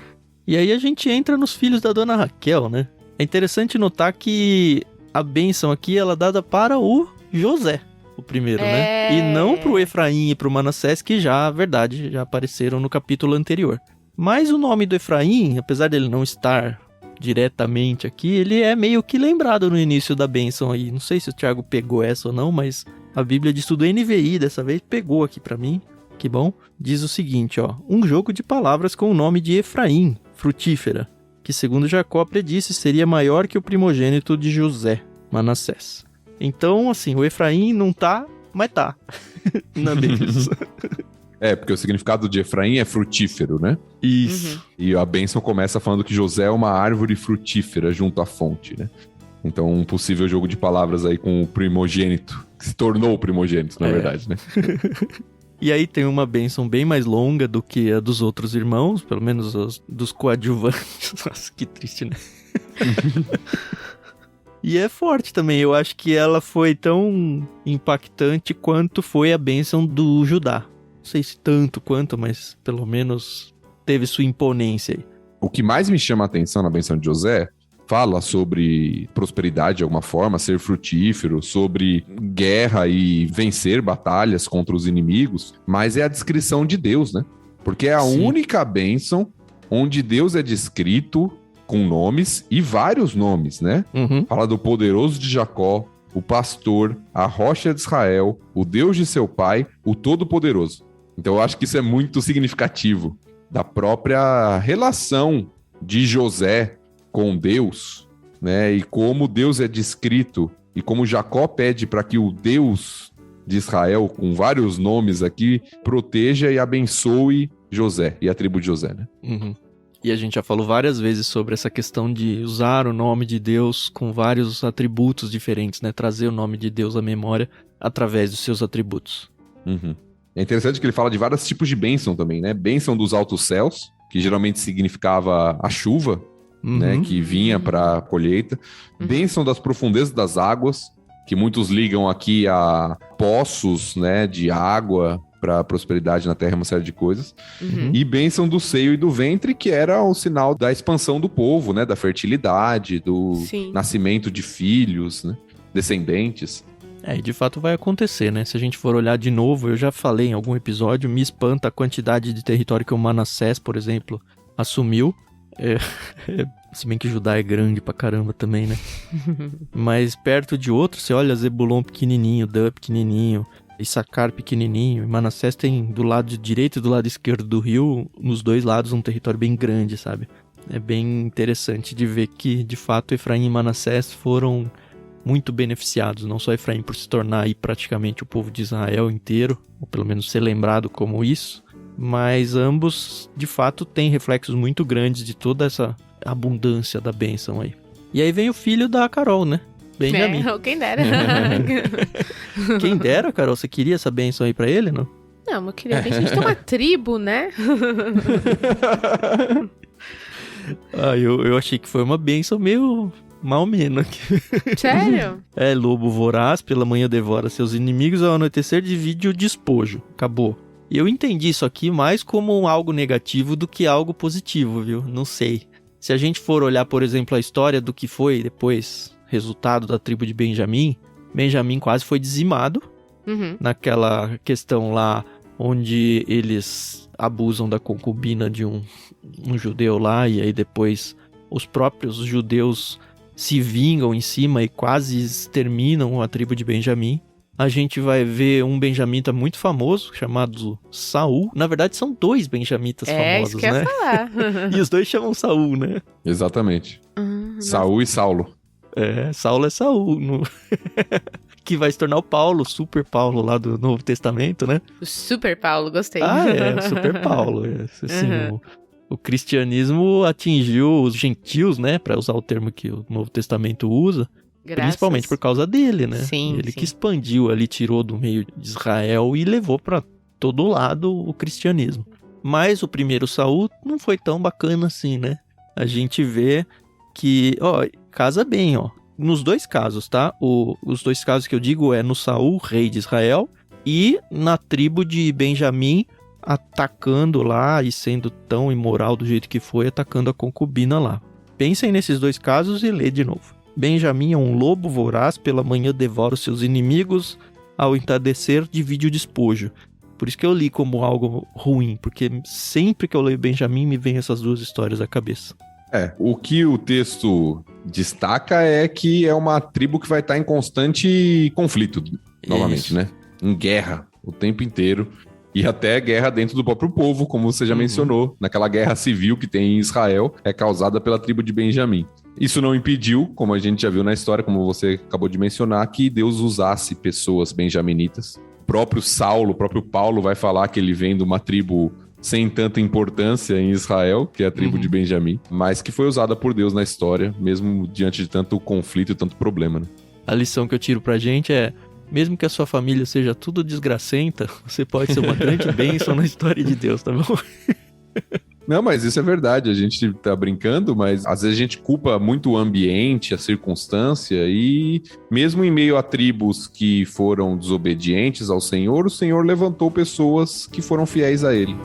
S1: E aí a gente entra nos filhos da dona Raquel, né? É interessante notar que a bênção aqui ela é dada para o José, o primeiro, né? E não para o Efraim e para o Manassés, que já, verdade, já apareceram no capítulo anterior. Mas o nome do Efraim, apesar dele não estar diretamente aqui, ele é meio que lembrado no início da bênção aí. Não sei se o Thiago pegou essa ou não, mas a Bíblia de Estudo NVI dessa vez pegou aqui para mim. Que bom. Diz o seguinte, ó. Um jogo de palavras com o nome de Efraim, frutífera, que segundo Jacó predisse seria maior que o primogênito de José, Manassés. Então, assim, o Efraim não tá, mas tá na bênção.
S2: Porque o significado de Efraim é frutífero, né?
S1: Isso.
S2: E a bênção começa falando que José é uma árvore frutífera junto à fonte, né? Então, um possível jogo de palavras aí com o primogênito, que se tornou o primogênito, na verdade, né?
S1: E aí tem uma bênção bem mais longa do que a dos outros irmãos, pelo menos os dos coadjuvantes. Nossa, que triste, né? E é forte também, eu acho que ela foi tão impactante quanto foi a bênção do Judá. Não sei se tanto quanto, mas pelo menos teve sua imponência aí.
S2: O que mais me chama a atenção na bênção de José fala sobre prosperidade de alguma forma, ser frutífero, sobre guerra e vencer batalhas contra os inimigos, mas é a descrição de Deus, né? Porque é a única bênção onde Deus é descrito com nomes e vários nomes, né?
S1: Uhum.
S2: Fala do poderoso de Jacó, o pastor, a rocha de Israel, o Deus de seu pai, o todo-poderoso. Então eu acho que isso é muito significativo da própria relação de José com Deus, né? E como Deus é descrito e como Jacó pede para que o Deus de Israel, com vários nomes aqui, proteja e abençoe José e a tribo de José, né?
S1: Uhum. E a gente já falou várias vezes sobre essa questão de usar o nome de Deus com vários atributos diferentes, né? Trazer o nome de Deus à memória através dos seus atributos.
S2: Uhum. É interessante que ele fala de vários tipos de bênção também, né? Bênção dos altos céus, que geralmente significava a chuva, né, que vinha para a colheita. Bênção das profundezas das águas, que muitos ligam aqui a poços, né, de água para prosperidade na terra, uma série de coisas. E bênção do seio e do ventre, que era o sinal da expansão do povo, né, da fertilidade, do nascimento de filhos, né, descendentes.
S1: E de fato vai acontecer, né? Se a gente for olhar de novo, eu já falei em algum episódio, me espanta a quantidade de território que o Manassés, por exemplo, assumiu. Se bem que Judá é grande pra caramba também, né? Mas perto de outros, você olha Zebulon pequenininho, Dan pequenininho, Issacar pequenininho, e Manassés tem do lado direito e do lado esquerdo do rio, nos dois lados, um território bem grande, sabe? É bem interessante de ver que, de fato, Efraim e Manassés foram muito beneficiados, não só Efraim por se tornar aí praticamente o povo de Israel inteiro, ou pelo menos ser lembrado como isso, mas ambos, de fato, têm reflexos muito grandes de toda essa abundância da bênção aí. E aí vem o filho da Carol, né? Benjamim.
S3: Quem dera.
S1: Quem dera, Carol, você queria essa bênção aí pra ele, não?
S3: Não, meu querido, a gente tem uma tribo, né?
S1: Eu achei que foi uma bênção meio mal menos.
S3: Sério?
S1: Lobo voraz, pela manhã devora seus inimigos, ao anoitecer divide o despojo. Acabou. Eu entendi isso aqui mais como algo negativo do que algo positivo, viu? Não sei. Se a gente for olhar, por exemplo, a história do que foi depois resultado da tribo de Benjamim, Benjamim quase foi dizimado naquela questão lá onde eles abusam da concubina de um judeu lá, e aí depois os próprios judeus se vingam em cima e quase exterminam a tribo de Benjamim. A gente vai ver um benjamita muito famoso, chamado Saul. Na verdade, são dois benjamitas famosos,
S3: isso que eu ia falar.
S1: E os dois chamam Saul, né?
S2: Exatamente. Saul e Saulo.
S1: Saulo é Saul. Que vai se tornar o Paulo, o Super Paulo lá do Novo Testamento, né?
S3: O Super Paulo, gostei.
S1: O Super Paulo. Assim, o cristianismo atingiu os gentios, né? Pra usar o termo que o Novo Testamento usa. Principalmente por causa dele, né?
S3: Sim,
S1: ele que expandiu ali, tirou do meio de Israel e levou pra todo lado o cristianismo. Mas o primeiro Saul não foi tão bacana assim, né? A gente vê que, casa bem, nos dois casos, tá? Os dois casos que eu digo é no Saul, rei de Israel, e na tribo de Benjamim, atacando lá e sendo tão imoral do jeito que foi, atacando a concubina lá. Pensem nesses dois casos e lê de novo. Benjamim é um lobo voraz, pela manhã devora os seus inimigos, ao entardecer divide o despojo. Por isso que eu li como algo ruim, porque sempre que eu leio Benjamim me vem essas duas histórias à cabeça.
S2: O que o texto destaca é que é uma tribo que vai estar em constante conflito, novamente, né? Em guerra o tempo inteiro. E até guerra dentro do próprio povo, como você já mencionou. Naquela guerra civil que tem em Israel, é causada pela tribo de Benjamim. Isso não impediu, como a gente já viu na história, como você acabou de mencionar, que Deus usasse pessoas benjaminitas. O próprio Saulo, o próprio Paulo vai falar que ele vem de uma tribo sem tanta importância em Israel, que é a tribo de Benjamim, mas que foi usada por Deus na história, mesmo diante de tanto conflito e tanto problema, né?
S1: A lição que eu tiro pra gente é: mesmo que a sua família seja tudo desgracenta, você pode ser uma grande bênção na história de Deus, tá bom?
S2: Não, mas isso é verdade, a gente tá brincando, mas às vezes a gente culpa muito o ambiente, a circunstância, e mesmo em meio a tribos que foram desobedientes ao Senhor, o Senhor levantou pessoas que foram fiéis a Ele.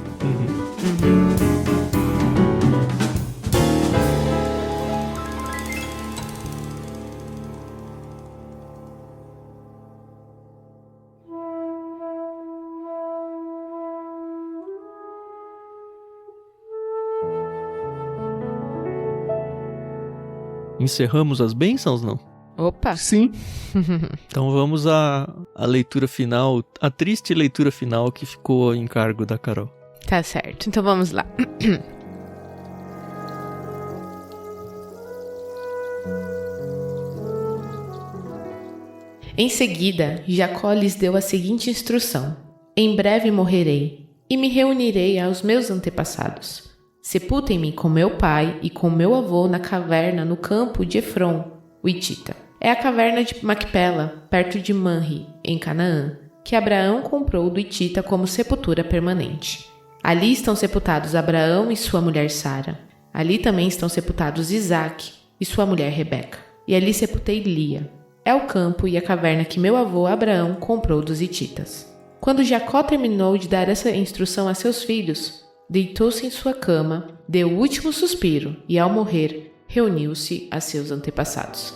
S1: Encerramos as bênçãos, não?
S3: Opa!
S2: Sim.
S1: Então vamos à leitura final, a triste leitura final que ficou em cargo da Carol.
S3: Tá certo, então vamos lá. Em seguida, Jacó lhes deu a seguinte instrução: em breve morrerei, e me reunirei aos meus antepassados. Sepultem-me com meu pai e com meu avô na caverna no campo de Efron, o Hitita. É a caverna de Macpela, perto de Manre, em Canaã, que Abraão comprou do Hitita como sepultura permanente. Ali estão sepultados Abraão e sua mulher Sara. Ali também estão sepultados Isaque e sua mulher Rebeca. E ali sepultei Lia. É o campo e a caverna que meu avô Abraão comprou dos hititas. Quando Jacó terminou de dar essa instrução a seus filhos, deitou-se em sua cama, deu o último suspiro e, ao morrer, reuniu-se a seus antepassados.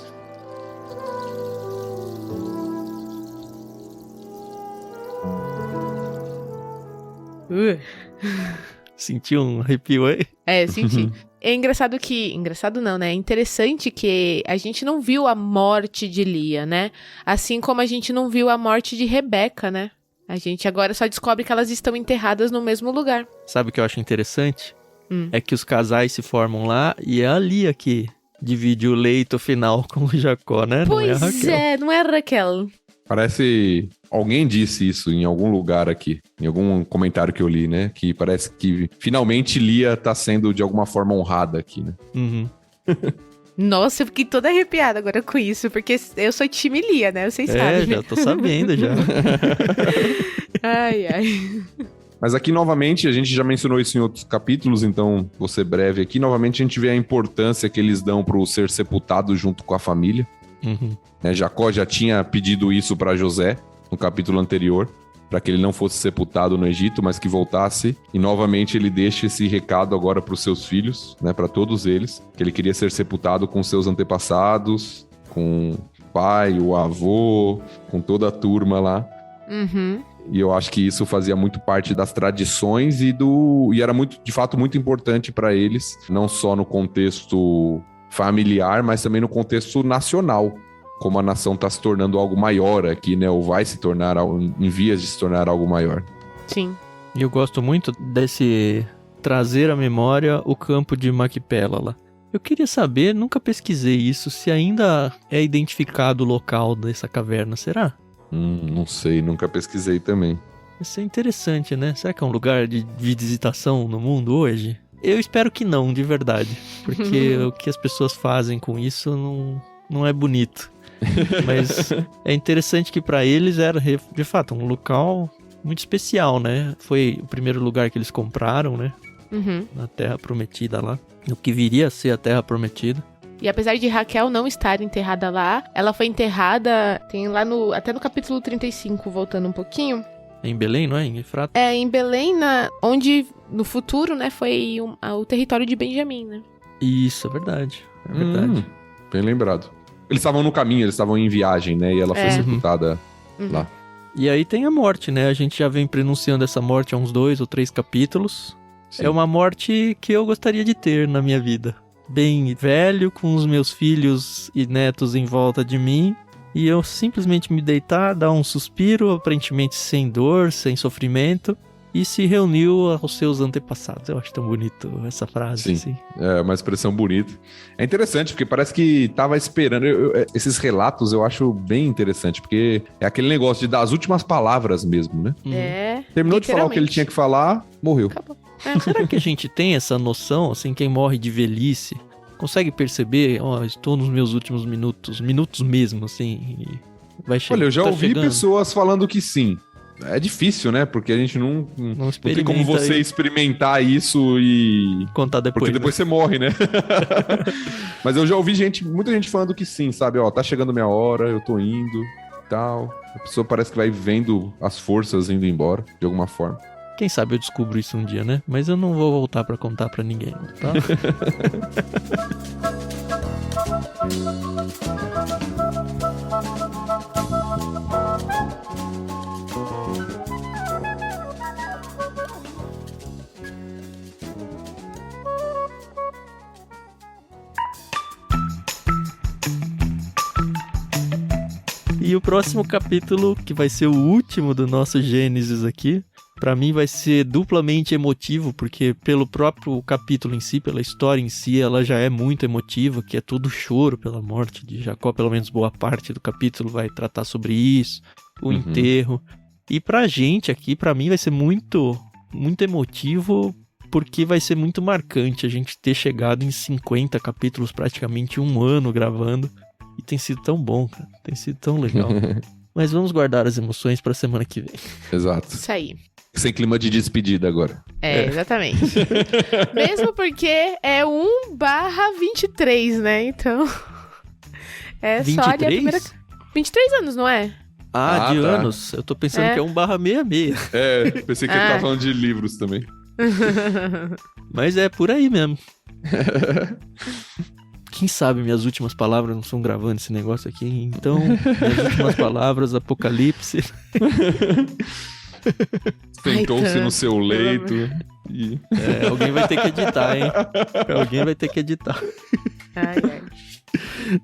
S1: Sentiu um arrepio aí?
S3: É, senti. É engraçado que... Engraçado não, né? É interessante que a gente não viu a morte de Lia, né? Assim como a gente não viu a morte de Rebeca, né? A gente agora só descobre que elas estão enterradas no mesmo lugar.
S1: Sabe o que eu acho interessante? É que os casais se formam lá e é a Lia que divide o leito final com o Jacó, né?
S3: Pois
S1: não é a Raquel.
S3: não é a Raquel.
S2: Parece... Alguém disse isso em algum lugar aqui, em algum comentário que eu li, né? Que parece que finalmente Lia tá sendo de alguma forma honrada aqui, né?
S1: Uhum.
S3: Nossa, eu fiquei toda arrepiada agora com isso, porque eu sou time Lia, né? Vocês sabem.
S1: Já tô sabendo já.
S3: Ai, ai.
S2: Mas aqui, novamente, a gente já mencionou isso em outros capítulos, então vou ser breve aqui. Novamente, a gente vê a importância que eles dão pro ser sepultado junto com a família.
S1: Uhum.
S2: Jacó já tinha pedido isso para José no capítulo anterior, para que ele não fosse sepultado no Egito, mas que voltasse. E novamente ele deixa esse recado agora para os seus filhos, né, para todos eles, que ele queria ser sepultado com seus antepassados, com o pai, o avô, com toda a turma lá.
S3: Uhum.
S2: E eu acho que isso fazia muito parte das tradições e era muito, de fato, muito importante para eles, não só no contexto familiar, mas também no contexto nacional. Como a nação está se tornando algo maior aqui, né? Ou vai se tornar, em vias de se tornar algo maior.
S3: Sim.
S1: E eu gosto muito desse trazer à memória o campo de Macpela lá. Eu queria saber, nunca pesquisei isso, se ainda é identificado o local dessa caverna, será?
S2: Não sei, nunca pesquisei também.
S1: Isso é interessante, né? Será que é um lugar de visitação no mundo hoje? Eu espero que não, de verdade. Porque o que as pessoas fazem com isso não é bonito. Mas é interessante que para eles era, de fato, um local muito especial, né? Foi o primeiro lugar que eles compraram, né? Na Terra Prometida lá. O que viria a ser a Terra Prometida.
S3: E apesar de Raquel não estar enterrada lá, ela foi enterrada, tem lá até no capítulo 35, voltando um pouquinho.
S1: É em Belém, não é? Em Efrata?
S3: É, em Belém, onde no futuro, né, foi o território de Benjamim, né?
S1: Isso, é verdade. É verdade.
S2: Bem lembrado. Eles estavam no caminho, eles estavam em viagem, né? E ela foi sepultada lá.
S1: E aí tem a morte, né? A gente já vem pronunciando essa morte há uns 2 ou 3 capítulos. Sim. É uma morte que eu gostaria de ter na minha vida. Bem velho, com os meus filhos e netos em volta de mim. E eu simplesmente me deitar, dar um suspiro, aparentemente sem dor, sem sofrimento. E se reuniu aos seus antepassados. Eu acho tão bonito essa frase.
S2: Sim,
S1: assim.
S2: É uma expressão bonita. É interessante, porque parece que tava esperando. Esses relatos eu acho bem interessante, porque é aquele negócio de dar as últimas palavras mesmo, né? Terminou de falar o que ele tinha que falar, morreu.
S3: Acabou.
S1: Será que a gente tem essa noção, assim, quem morre de velhice, consegue perceber, estou nos meus últimos minutos mesmo, assim, e vai chegar.
S2: Olha, eu já ouvi pessoas falando que sim. É difícil, né? Porque a gente não tem como você experimentar isso e
S1: contar depois.
S2: Porque depois você morre, né? Mas eu já ouvi muita gente falando que sim, sabe? Tá chegando minha hora, eu tô indo e tal. A pessoa parece que vai vendo as forças indo embora, de alguma forma.
S1: Quem sabe eu descubro isso um dia, né? Mas eu não vou voltar pra contar pra ninguém, tá? E o próximo capítulo, que vai ser o último do nosso Gênesis aqui, pra mim vai ser duplamente emotivo, porque pelo próprio capítulo em si, pela história em si, ela já é muito emotiva, que é todo choro pela morte de Jacó, pelo menos boa parte do capítulo vai tratar sobre isso, o enterro. E pra gente aqui, pra mim vai ser muito, muito emotivo, porque vai ser muito marcante a gente ter chegado em 50 capítulos, praticamente um ano gravando. E tem sido tão bom, cara. Tem sido tão legal. Mas vamos guardar as emoções pra semana que vem.
S2: Exato.
S3: Isso aí.
S2: Sem clima de despedida agora.
S3: Exatamente. Mesmo porque é 1/23, né? Então... É
S1: 23?
S3: só ali a primeira... 23 anos, não é?
S1: De anos. Eu tô pensando que é 1/66.
S2: Pensei que ele tava falando de livros também.
S1: Mas é por aí mesmo. Quem sabe minhas últimas palavras não estão gravando esse negócio aqui. Então, minhas últimas palavras, Apocalipse.
S2: Sentou-se no seu leito.
S1: E... alguém vai ter que editar, hein? Alguém vai ter que editar.
S3: Ai.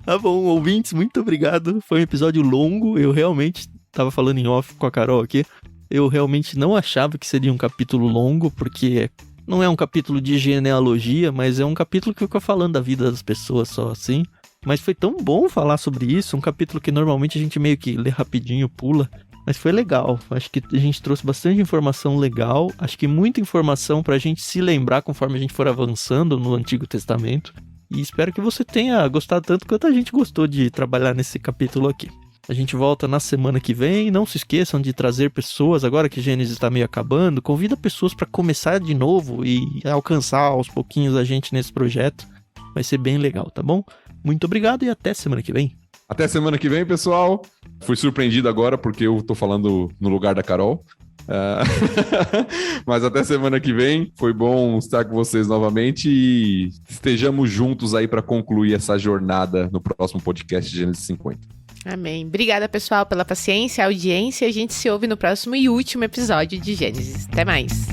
S1: Tá bom, ouvintes, muito obrigado. Foi um episódio longo. Eu realmente tava falando em off com a Carol aqui. Eu realmente não achava que seria um capítulo longo, porque... Não é um capítulo de genealogia, mas é um capítulo que fica falando da vida das pessoas só assim. Mas foi tão bom falar sobre isso, um capítulo que normalmente a gente meio que lê rapidinho, pula. Mas foi legal, acho que a gente trouxe bastante informação legal, acho que muita informação pra gente se lembrar conforme a gente for avançando no Antigo Testamento. E espero que você tenha gostado tanto quanto a gente gostou de trabalhar nesse capítulo aqui. A gente volta na semana que vem. Não se esqueçam de trazer pessoas, agora que Gênesis está meio acabando, convida pessoas para começar de novo e alcançar aos pouquinhos a gente nesse projeto. Vai ser bem legal, tá bom? Muito obrigado e até semana que vem.
S2: Até semana que vem, pessoal. Fui surpreendido agora porque eu tô falando no lugar da Carol. Mas até semana que vem. Foi bom estar com vocês novamente e estejamos juntos aí para concluir essa jornada no próximo podcast de Gênesis 50.
S3: Amém. Obrigada, pessoal, pela paciência, audiência. A gente se ouve no próximo e último episódio de Gênesis. Até mais.